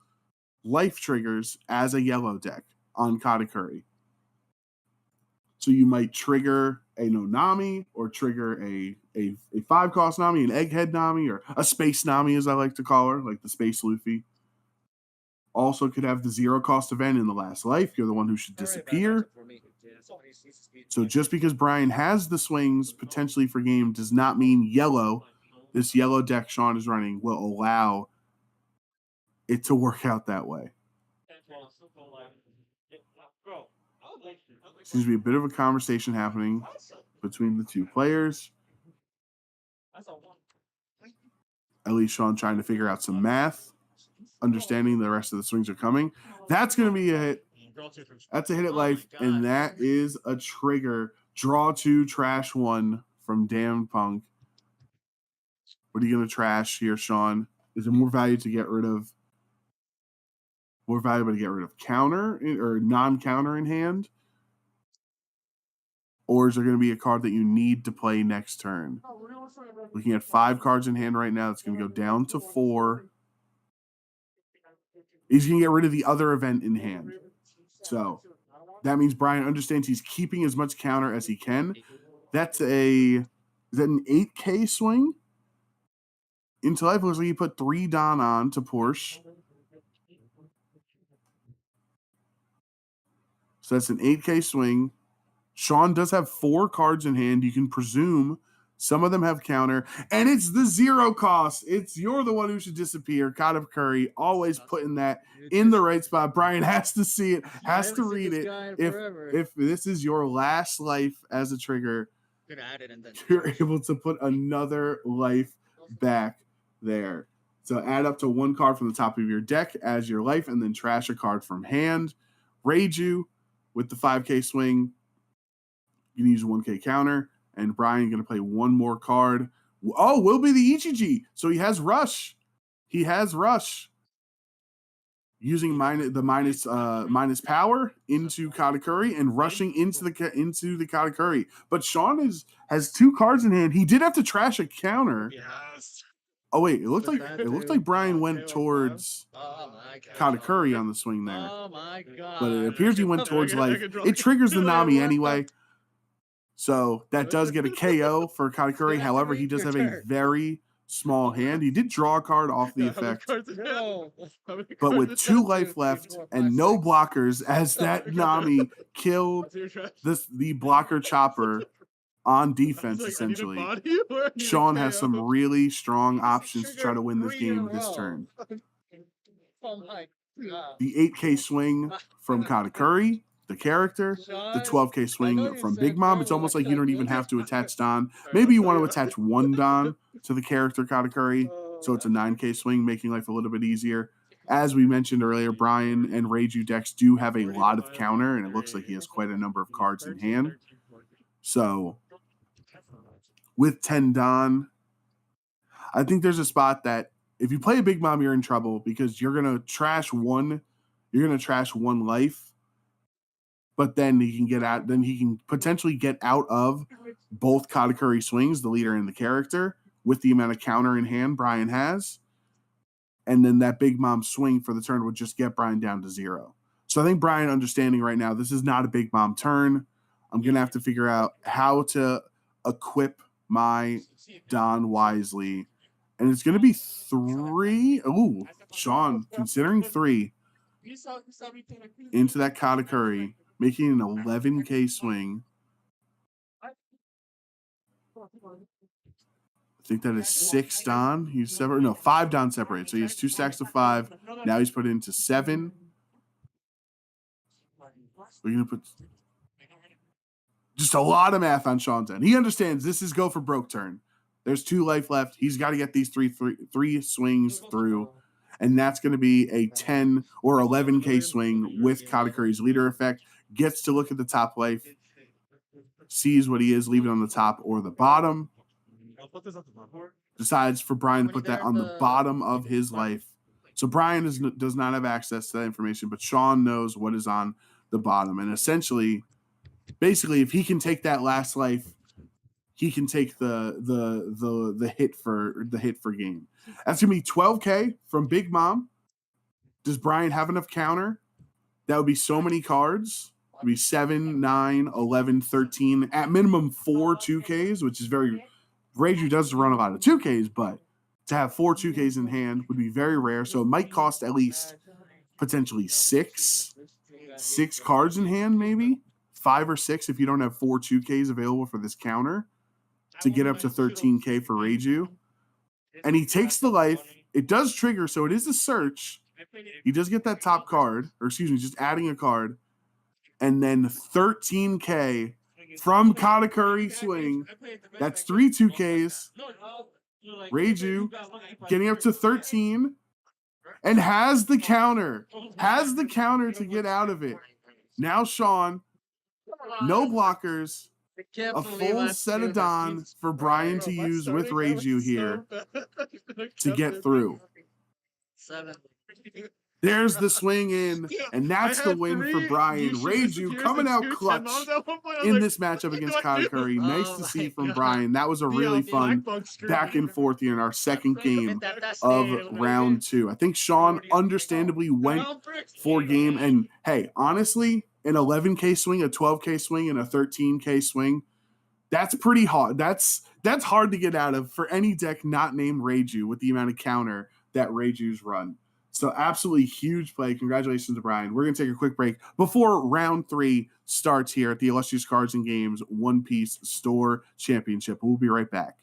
life triggers as a yellow deck on Katakuri. So you might trigger a Nonami or trigger a 5-cost Nami, an Egghead Nami, or a Space Nami, as I like to call her, like the Space Luffy. Also could have the 0-cost event in the last life. You're the one who should disappear. So just because Brian has the swings potentially for game does not mean this yellow deck Sean is running will allow it to work out that way. Seems to be a bit of a conversation happening between the 2 players. At least Sean trying to figure out some math, understanding the rest of the swings are coming. That's going to be a hit. That's a hit at life, and that is a trigger. Draw 2, trash 1 from Damn Punk. What are you going to trash here, Sean? Is there more value to get rid of more valuable to get rid of counter or non-counter in hand? Or is there going to be a card that you need to play next turn? Looking at 5 cards in hand right now, it's going to go down to 4. He's going to get rid of the other event in hand. So that means Brian understands he's keeping as much counter as he can. Is that an 8K swing? Into life, looks like he put 3 Don on to Porsche. So that's an 8K swing. Sean does have 4 cards in hand. You can presume some of them have counter. And it's the 0 cost. You're the one who should disappear. Katakuri, always putting that in the right spot. Brian has to see it, has to read it. If this is your last life as a trigger, you're able to put another life back there. So add up to 1 card from the top of your deck as your life, and then trash a card from hand. Reiju with the 5K swing. You can use a 1K counter, and Brian going to play 1 more card. Oh, will be the ICG. So he has Rush. Using minus power into Katakuri and rushing into the Katakuri. But Sean has 2 cards in hand. He did have to trash a counter. Yes. Oh wait, it looked like Brian went towards Katakuri on the swing there. Oh my god! But it appears he went towards life. It triggers the Nami anyway. So that does get a KO for Katakuri. However, he does have a very small hand. He did draw a card off the effect. But with 2 life left and no blockers, as that Nami killed the blocker chopper on defense, essentially, Sean has some really strong options to try to win this game this turn. The 8K swing from Katakuri, the character, the 12K swing from Big Mom. It's almost like you don't even have to attach Don. Maybe you want to attach 1 Don to the character Katakuri, so it's a 9K swing, making life a little bit easier. As we mentioned earlier, Brian and Reiju decks do have a lot of counter, and it looks like he has quite a number of cards in hand. So with 10 Don, I think there's a spot that if you play a Big Mom, you're in trouble because you're gonna trash one life. But then he can potentially get out of both Katakuri swings, the leader and the character, with the amount of counter in hand Brian has. And then that Big Mom swing for the turn would just get Brian down to 0. So I think Brian understanding right now, this is not a Big Mom turn. I'm going to have to figure out how to equip my Don wisely. And it's going to be 3. Ooh, Sean, considering 3 into that Katakuri, making an 11K swing. I think that is 6 Don. He's 5 Don separated. So he has 2 stacks of 5. Now he's put into 7. We're going to put just a lot of math on Sean's end. He understands this is go for broke turn. There's 2 life left. He's got to get these three swings through. And that's going to be a 10 or 11K swing with Katakuri's leader effect. Gets to look at the top life, sees what he is, leave it on the top or the bottom. Decides for Brian to put that on the bottom of his life. So Brian does not have access to that information, but Sean knows what is on the bottom. And essentially, basically, if he can take that last life, he can take the hit for game. That's gonna be 12K from Big Mom. Does Brian have enough counter? That would be so many cards. It would be 7, 9, 11, 13, at minimum 4 2Ks, which is very. Reiju does run a lot of 2Ks, but to have 4 2Ks in hand would be very rare. So it might cost at least potentially 6 cards in hand, maybe 5 or 6 if you don't have 4 2Ks available for this counter to get up to 13K for Reiju. And he takes the life. It does trigger, so it is a search. He does get that top card, or excuse me, just adding a card. And then 13K from Katakuri swing. That's 3 2Ks. Reiju getting up to 13 and has the counter. Has the counter to get out of it. Now Sean, no blockers. A full set of Don for Brian to use with Reiju here to get through. There's the swing in, and that's the win for Brian. Reiju coming out clutch in this matchup against Kyle Curry. Nice to see from Brian. That was a really fun back and forth here in our second game of round 2. I think Sean understandably went for game. And hey, honestly, an 11K swing, a 12K swing, and a 13K swing, that's pretty hard. That's hard to get out of for any deck not named Reiju with the amount of counter that Reiju's run. So absolutely huge play. Congratulations to Brian. We're going to take a quick break before round 3 starts here at the Illustrious Cards and Games One Piece Store Championship. We'll be right back.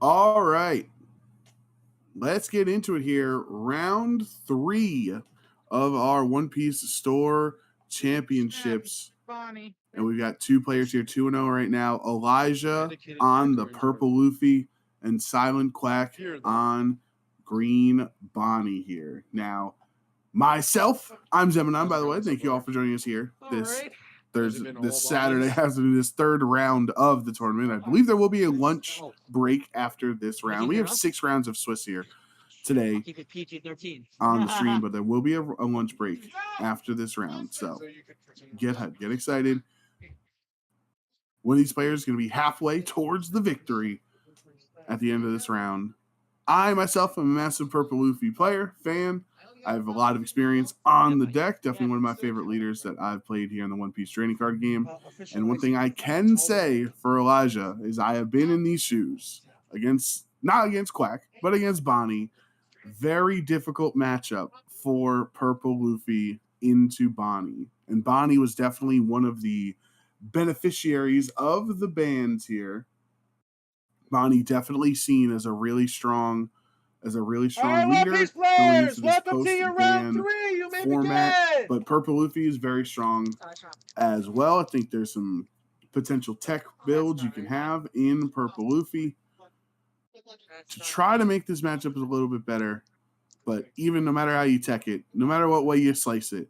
All right. Let's get into it here. Round 3 of our One Piece Store Championships. And we've got 2 players here, 2-0 right now. Elijah on the purple Luffy and Silent Quack on green Bonnie here. Now, myself, I'm Zemanon, by the way. Thank you all for joining us here this Saturday has to be this 3rd round of the tournament. I believe there will be a lunch break after this round. We have 6 rounds of Swiss here today on the stream, but there will be a lunch break after this round. So get hyped, get excited. One of these players is going to be halfway towards the victory at the end of this round. I myself am a massive Purple Luffy player, fan. I have a lot of experience on the deck. Definitely one of my favorite leaders that I've played here in the One Piece trading card game. And one thing I can say for Elijah is I have been in these shoes not against Quack, but against Bonnie. Very difficult matchup for Purple Luffy into Bonnie. And Bonnie was definitely one of the beneficiaries of the bans here. Bonnie definitely seen as a really strong leader going into this post-ban format. But Purple Luffy is very strong as well. I think there's some potential tech builds you can have in Purple Luffy to try to make this matchup a little bit better. But even no matter how you tech it, no matter what way you slice it,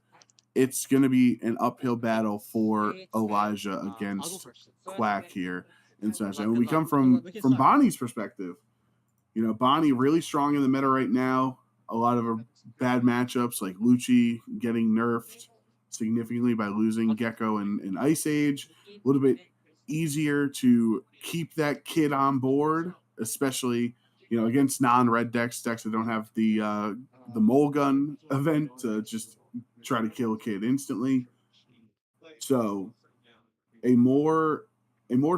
it's going to be an uphill battle for Elijah against Quack here in Smash. And when we come from Bonnie's perspective, you know, Bonnie really strong in the meta right now. A lot of her bad matchups, like Lucci getting nerfed significantly by losing Gecko and Ice Age. A little bit easier to keep that kid on board, especially, you know, against non-red decks that don't have the mole gun event to just try to kill a kid instantly. So a more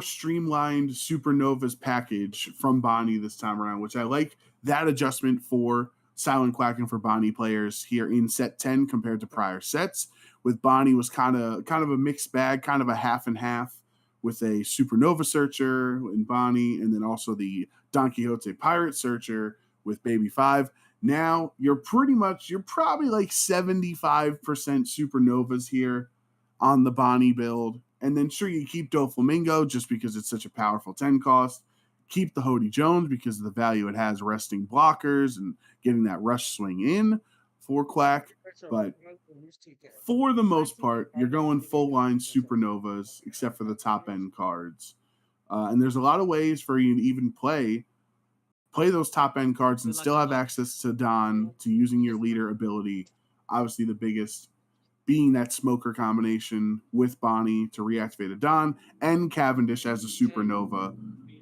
streamlined Supernovas package from Bonnie this time around, which I like that adjustment for Silent Quack and for Bonnie players here in set 10 compared to prior sets. With Bonnie was kind of a mixed bag, kind of a half and half, with a Supernova Searcher in Bonnie, and then also the Don Quixote Pirate Searcher with Baby 5. Now you're probably like 75% Supernovas here on the Bonnie build. And then sure, you keep Doflamingo just because it's such a powerful 10 cost. Keep the Hody Jones because of the value it has resting blockers and getting that rush swing in for Quack. But for the most part, you're going full line Supernovas except for the top end cards. And there's a lot of ways for you to even play those top end cards and still have access to Don, to using your leader ability. Obviously, the biggest being that Smoker combination with Bonnie to reactivate a Don, and Cavendish as a Supernova,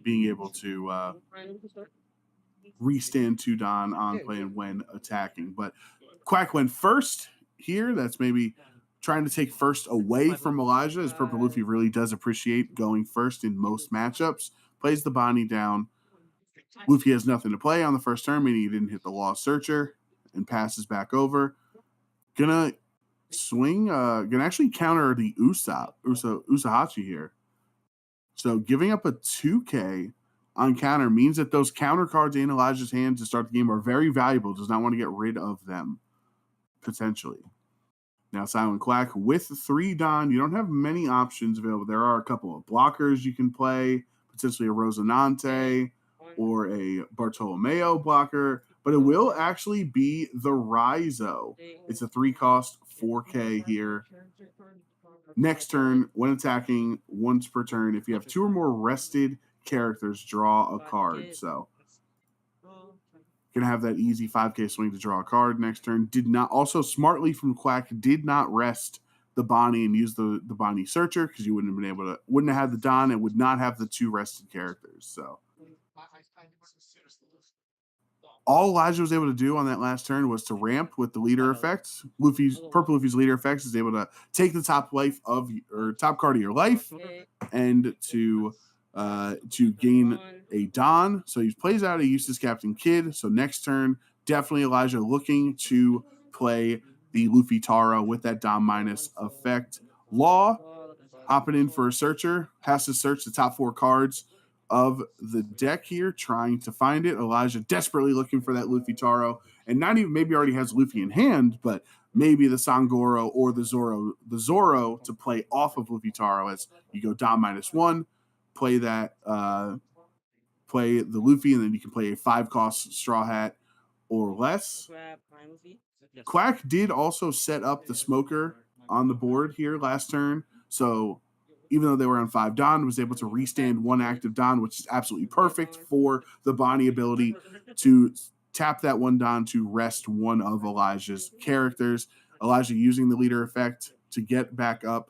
being able to restand 2 Don on play and when attacking. But Quack went first here. That's maybe trying to take first away from Elijah, as Purple Luffy really does appreciate going first in most matchups. Plays the Bonnie down. Luffy has nothing to play on the first turn, meaning he didn't hit the Lost Searcher, and passes back over. Gonna swing, gonna actually counter the Usahachi here. So giving up a 2K on counter means that those counter cards in Elijah's hand to start the game are very valuable. Does not want to get rid of them, potentially. Now, Silent Quack with 3 Don, you don't have many options available. There are a couple of blockers you can play, potentially a Rosinante or a Bartolomeo blocker, but it will actually be the Raizo. It's a 3-cost 4K here. Next turn, when attacking, once per turn, if you have 2 or more rested characters, draw a card. So gonna have that easy 5K swing to draw a card next turn. Did not, also smartly from Quack, did not rest the Bonnie and use the Bonnie Searcher, because you wouldn't have had the Don and would not have the 2 rested characters. So all Elijah was able to do on that last turn was to ramp with the leader effects. Purple Luffy's leader effects is able to take the top card of your life and to gain a Don. So he plays out a Eustace Captain Kid. So next turn, definitely Elijah looking to play the Luffy Taro with that Don minus effect. Law, hopping in for a searcher, has to search the top 4 cards of the deck here, trying to find it. Elijah desperately looking for that Luffy Taro, and not even maybe already has Luffy in hand, but maybe the Sangoro or the Zoro to play off of Luffy Taro as you go Dom -1, play that, play the Luffy, and then you can play a 5-cost Straw Hat or less. Quack did also set up the Smoker on the board here last turn, so even though they were on 5 Don, was able to restand 1 active Don, which is absolutely perfect for the Bonnie ability to tap that 1 Don to rest one of Elijah's characters. Elijah using the leader effect to get back up,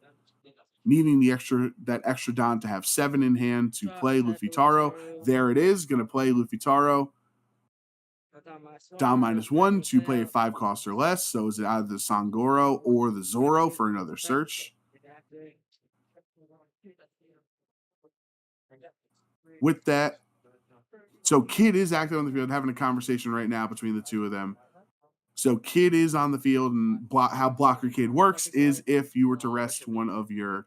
needing that extra Don to have 7 in hand to play Luffy Taro. There it is, going to play Luffy Taro. Don -1 to play a 5-cost or less. So is it either the Sangoro or the Zoro for another search? With that, so Kid is active on the field, having a conversation right now between the two of them. So Kid is on the field, and how Blocker Kid works is if you were to rest if you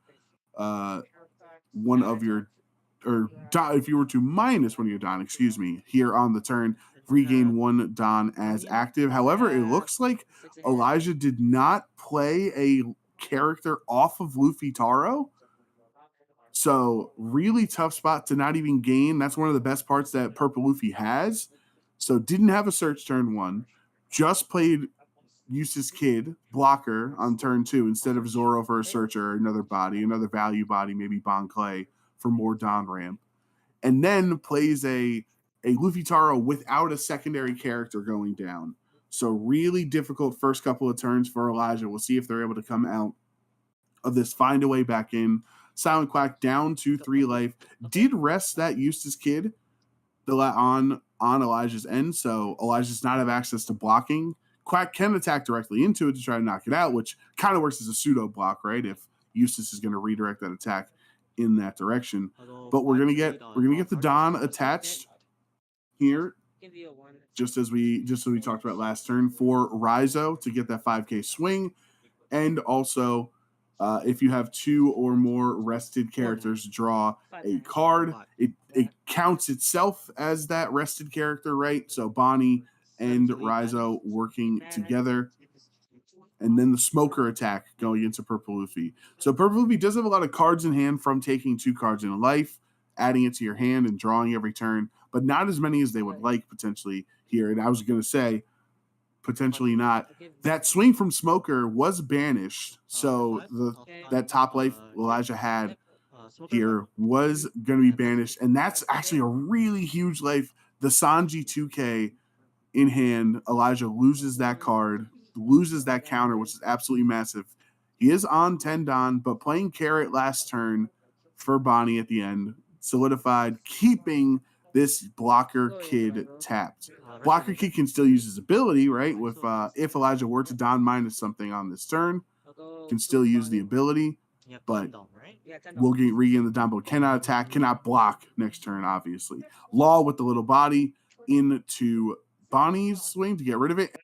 were to minus one of your Don, here on the turn, regain 1 Don as active. However, it looks like Elijah did not play a character off of Luffy Taro. So really tough spot to not even gain. That's one of the best parts that Purple Luffy has. So didn't have a search turn 1. Just played Eustace Kid, Blocker, on turn 2 instead of Zoro for a searcher, another value body, maybe Bon Clay for more Don ramp. And then plays a Luffy Taro without a secondary character going down. So really difficult first couple of turns for Elijah. We'll see if they're able to come out of this, find a way back in. Silent Quack down to 3 life. Did rest that Eustace Kid on Elijah's end, so Elijah does not have access to blocking. Quack can attack directly into it to try to knock it out, which kind of works as a pseudo block, right? If Eustace is going to redirect that attack in that direction. But we're gonna get the Don attached here, just as we talked about last turn, for Rizo to get that 5K swing, and also if you have 2 or more rested characters draw a card, it counts itself as that rested character, right? So Bonnie and Rizo working together. And then the Smoker attack going into Purple Luffy. So Purple Luffy does have a lot of cards in hand from taking 2 cards in a life, adding it to your hand and drawing every turn, but not as many as they would like potentially here. And I was going to say, potentially not. That swing from Smoker was banished, so that top life Elijah had here was going to be banished, and that's actually a really huge life. The Sanji 2K in hand, Elijah loses that card, loses that counter, which is absolutely massive. He is on 10 Don, but playing Carrot last turn for Bonnie at the end solidified, keeping this Blocker Kid tapped. Blocker Kid can still use his ability, right? With if Elijah were to Don minus something on this turn, can still use the ability, but will regain the Don, but cannot attack, cannot block next turn, obviously. Law with the little body into Bonnie's swing to get rid of it.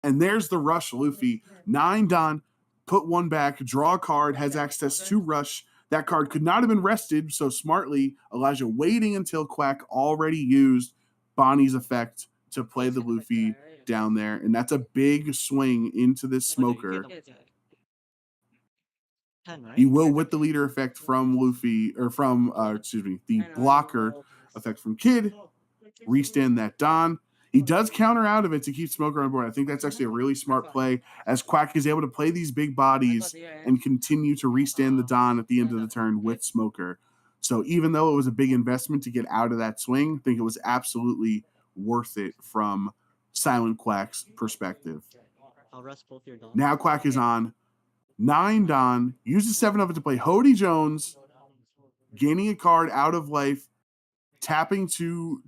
And there's the Rush Luffy. 9 Don, put 1 back, draw a card, has access to Rush. That card could not have been rested, so smartly, Elijah waiting until Quack already used Bonnie's effect to play the Luffy down there. And that's a big swing into this Smoker. He will, with the leader effect from Luffy, or from, the blocker effect from Kid, restand that Don. He does counter out of it to keep Smoker on board. I think that's actually a really smart play, as Quack is able to play these big bodies and continue to restand the Don at the end of the turn with Smoker. So even though it was a big investment to get out of that swing, I think it was absolutely worth it from Silent Quack's perspective. Now Quack is on 9 Don, uses 7 of it to play Hody Jones, gaining a card out of life, tapping two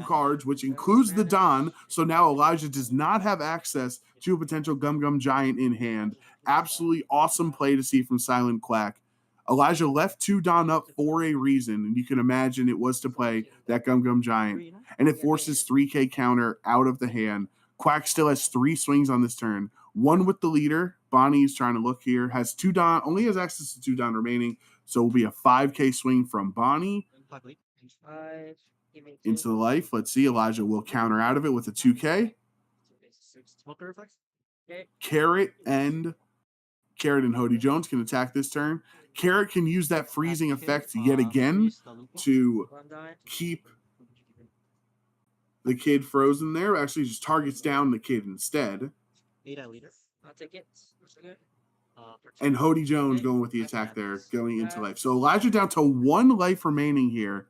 cards, which includes the Don. So now Elijah does not have access to a potential Gum Gum Giant in hand. Absolutely awesome play to see from Silent Quack. Elijah left 2 Don up for a reason, and you can imagine it was to play that Gum Gum Giant, and it forces 3K counter out of the hand. Quack still has 3 swings on this turn. 1 with the leader. Bonnie is trying to look here. Has 2 Don, only has access to 2 Don remaining. So it will be a 5K swing from Bonnie into the life. Let's see. Elijah will counter out of it with a 2K. Carrot and Hody Jones can attack this turn. Carrot can use that freezing effect yet again to keep the kid frozen there. Actually, just targets down the kid instead. And Hody Jones going with the attack there, going into life. So Elijah down to 1 life remaining here.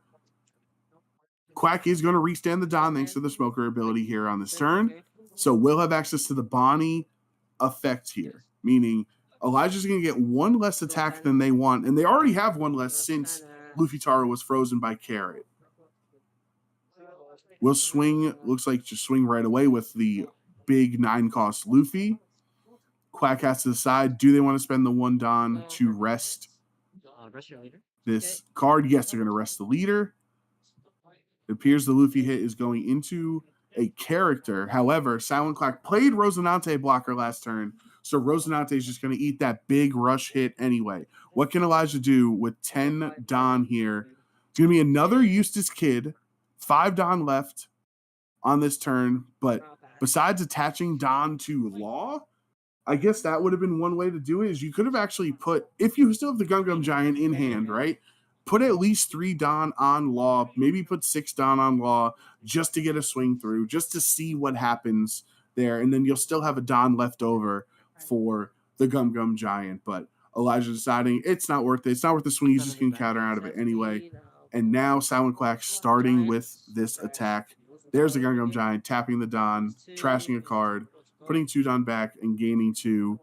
Quack is going to restand the Don thanks to the Smoker ability here on this turn. So we'll have access to the Bonnie effect here, meaning Elijah's going to get 1 less attack than they want, and they already have 1 less since Luffy Taro was frozen by Carrot. We'll swing, looks like just swing right away with the big 9-cost Luffy. Quack has to decide, do they want to spend the 1 Don to rest this card? Yes, they're going to rest the leader. It appears the Luffy hit is going into a character. However, Silent Quack played Rosinante blocker last turn, so Rosinante is just going to eat that big rush hit anyway. What can Elijah do with 10 Don here? It's going to be another Eustace Kid. 5 Don left on this turn, but besides attaching Don to Law, I guess that would have been one way to do it, is you could have actually put, if you still have the Gum Gum Giant in hand, right? Put at least 3 Don on Law, maybe put 6 Don on Law just to get a swing through, just to see what happens there, and then you'll still have a Don left over for the Gum Gum Giant. But Elijah deciding it's not worth it. It's not worth the swing. He's just going to counter out of it anyway. And now Silent Quack starting with this attack. There's the Gum Gum Giant tapping the Don, trashing a card, putting 2 Don back, and gaining 2,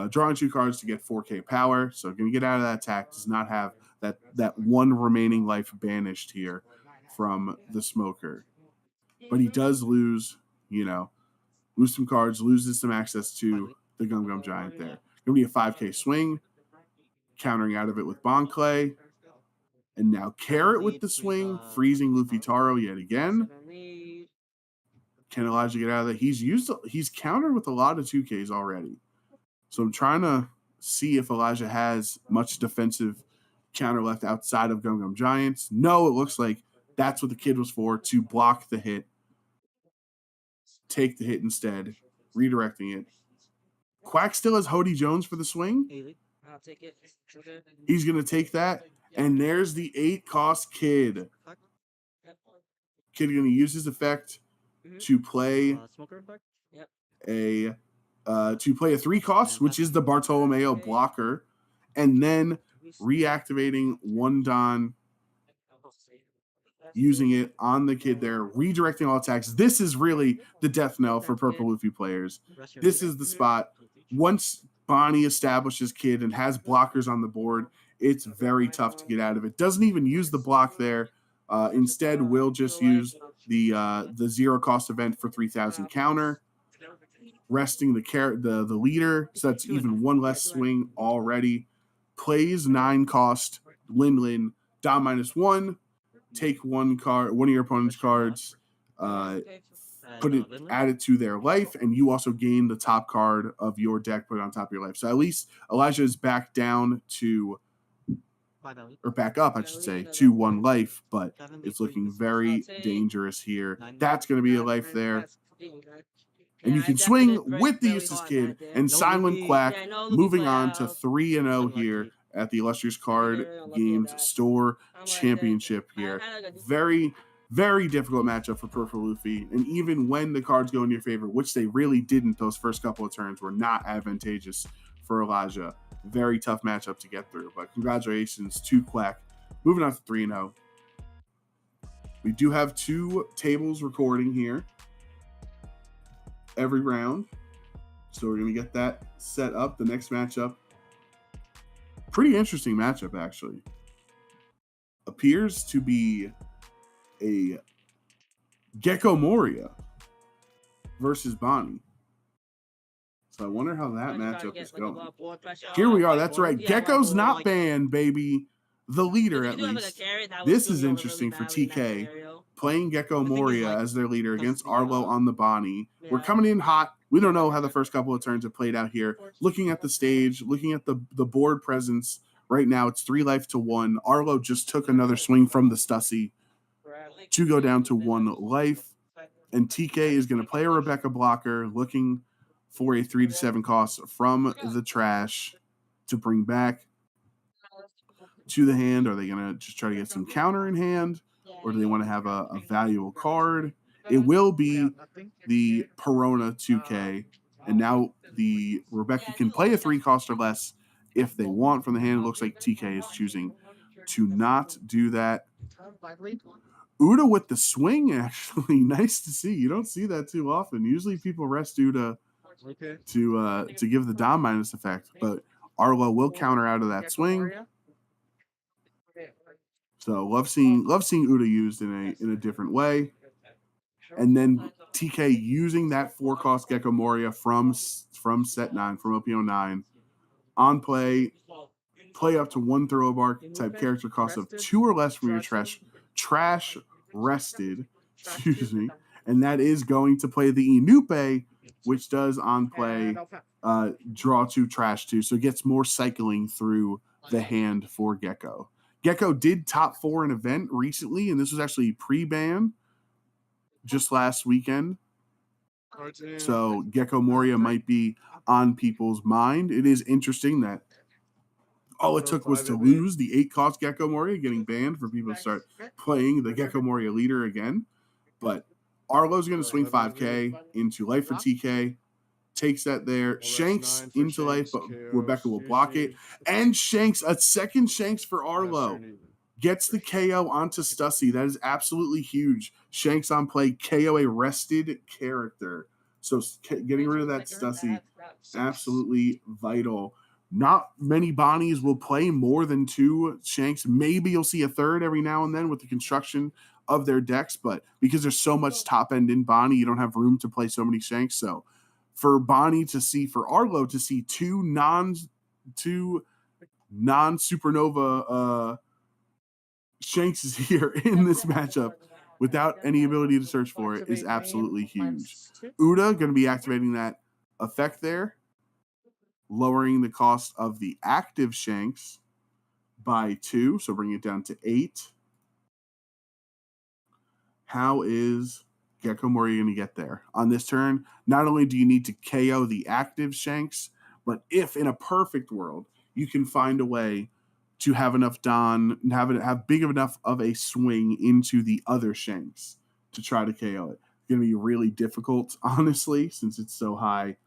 drawing 2 cards to get 4K power. So going to get out of that attack. Does not have that 1 remaining life banished here from the Smoker. But he does lose, lose some cards, loses some access to the Gum Gum Giant there. Going to be a 5K swing, countering out of it with Bon Clay. And now Carrot with the swing, freezing Luffy Taro yet again. Can Elijah get out of that? He's countered with a lot of 2Ks already. So I'm trying to see if Elijah has much defensive counter left outside of Gum Gum Giants. No, it looks like that's what the kid was for, to block the hit. Take the hit instead, redirecting it. Quack still has Hody Jones for the swing. I'll take it. He's going to take that. And there's the 8-cost Kid. Kid going to use his effect to play a 3-cost, which is the Bartolomeo blocker, and then reactivating 1 Don, using it on the Kid there, redirecting all attacks. This is really the death knell for Purple Luffy players. This is the spot. Once Bonnie establishes Kid and has blockers on the board, it's very tough to get out of it. Doesn't even use the block there. Instead, will just use the 0-cost event for 3,000 counter, resting the leader, so that's even 1 less swing already. Plays 9-cost Lin, Don -1, take 1 card, 1 of your opponent's cards, add it to their life, and you also gain the top card of your deck, put it on top of your life. So at least Elijah is back down to, or back up, I should say, to 1 life, but it's looking very dangerous here. That's going to be a life there. And you can swing with the Eustace Kid and Silent Quack, moving on to 3-0 here at the Illustrious Card Games Store Championship here. Very, very difficult matchup for Purple Luffy. And even when the cards go in your favor, which they really didn't, those first couple of turns were not advantageous for Elijah. Very tough matchup to get through. But congratulations to Quack. Moving on to 3-0. We do have 2 tables recording here every round. So we're going to get that set up. The next matchup, pretty interesting matchup, actually. Appears to be a Gecko Moria versus Bonnie. So I wonder how that matchup is going. Here we are. That's right. Gecko's not banned, baby. The leader, at least. This is interesting for TK. Playing Gecko Moria as their leader against Arlo on the Bonnie. We're coming in hot. We don't know how the first couple of turns have played out here. Looking at the stage, looking at the board presence, Right now, it's 3 life to 1. Arlo just took another swing from the Stussy to go down to 1 life. And TK is going to play a Rebecca blocker, looking for a 3 to 7 cost from the trash to bring back to the hand. Are they going to just try to get some counter in hand, or do they want to have a valuable card? It will be the Perona 2K, and now the Rebecca can play a 3 cost or less if they want from the hand. It looks like TK is choosing to not do that. Uda with the swing, actually. Nice to see. You don't see that too often. Usually people rest Uda to give the Dom minus effect, but Arlo will counter out of that swing. So love seeing Uda used in a different way. And then TK using that 4-cost Gecko Moria from set 9, from OP09 on play up to 1 Thoroughbark type character cost of 2 or less from your trash rested, excuse me, and that is going to play the Inupe, which does on play draw 2, trash 2, so it gets more cycling through the hand for Gecko. Gecko did top 4 an event recently, and this was actually pre-ban just last weekend. So Gecko Moria might be on people's mind. It is interesting that all it took was to lose the 8-cost Gecko Moria getting banned for people to start playing the Gecko Moria leader again. But Arlo's going to swing 5K into life for TK. Takes that there. Shanks into life, but Rebecca will block it. And Shanks, a second Shanks for Arlo. Gets the KO onto Stussy. That is absolutely huge. Shanks on play, KO a rested character. So getting rid of that Stussy, absolutely vital. Not many Bonnies will play more than 2 Shanks. Maybe you'll see a third every now and then with the construction of their decks, but because there's so much top end in Bonnie, you don't have room to play so many Shanks. So for Arlo to see 2 non-supernova Shanks is here in this matchup without any ability to search for it is absolutely huge. Uda going to be activating that effect there, lowering the cost of the active Shanks by 2, so bring it down to 8. How is Gecko Moria going to get there? On this turn, not only do you need to KO the active Shanks, but if in a perfect world you can find a way to have enough have big enough of a swing into the other Shanks to try to KO it. It's going to be really difficult, honestly, since it's so high.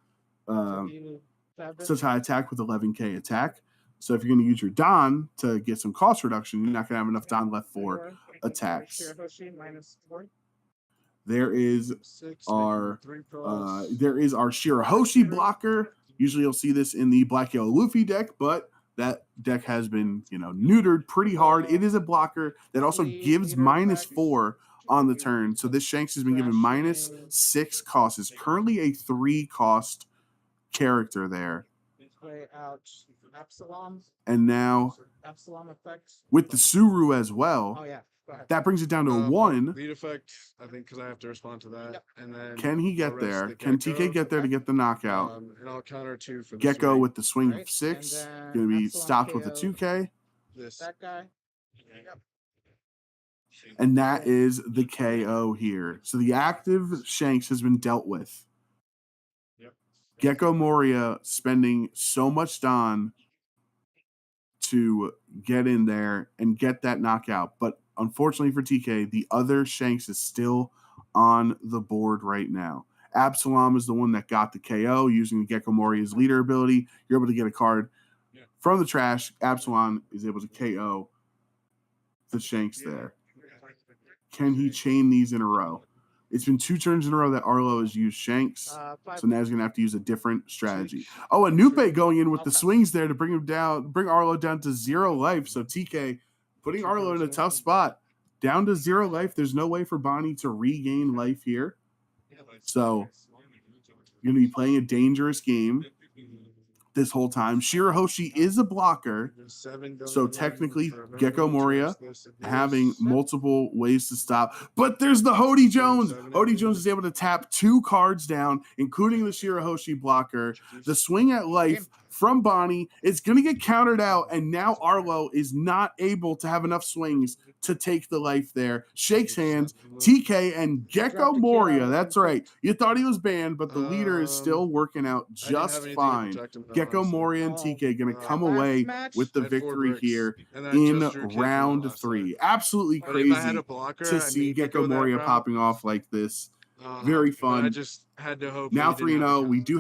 Such high attack with 11k attack. So if you're going to use your Don to get some cost reduction, you're not going to have enough Don left for attacks. There is our Shirahoshi blocker. Usually you'll see this in the Black Yellow Luffy deck, but that deck has been, neutered pretty hard. It is a blocker that also gives -4 on the turn. So this Shanks has been given -6 cost. It's currently a 3-cost character there. And now with the Suru as well, that brings it down to a 1. Lead effect, I think, because I have to respond to that. Yep. And then can he get there? Can TK get there to get the knockout? And I'll counter 2 for the Gecko swing. with the swing of 6. Going to be stopped with a 2K. That guy. And that is the KO here. So the active Shanks has been dealt with. Yep. Gecko Moria spending so much Don to get in there and get that knockout. But unfortunately for TK, the other Shanks is still on the board right now. Absalom is the one that got the KO using the Gecko Moria's leader ability. You're able to get a card from the trash. Absalom is able to KO the Shanks there. Can he chain these in a row? It's been 2 turns in a row that Arlo has used Shanks, so now he's going to have to use a different strategy. Oh, and Nupe going in with the swings there to bring Arlo down to 0 life. So TK putting Arlo in a tough spot. Down to 0 life. There's no way for Bonnie to regain life here. So you're going to be playing a dangerous game. this whole time. Shirahoshi is a blocker, so technically Gecko Moria having multiple ways to stop. But there's the Hody Jones. Hody Jones is able to tap 2 cards down, including the Shirahoshi blocker. The swing at life from Bonnie is going to get countered out, and now Arlo is not able to have enough swings to take the life there. Shakes hands. TK and Gecko Moria. That's right. You thought he was banned, but the leader is still working out just fine. Gecko Moria and TK going to come away with the victory here in round 3. Absolutely crazy to see Gecko Moria popping off like this. Very fun. I just had to hope. Now 3-0. We do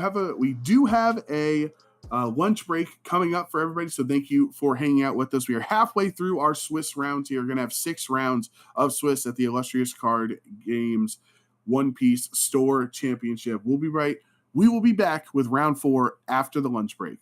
have a lunch break coming up for everybody, so thank you for hanging out with us. We are halfway through our Swiss rounds here. We're going to have 6 rounds of Swiss at the Illustrious Card Games One Piece Store Championship. We will be back with round 4 after the lunch break.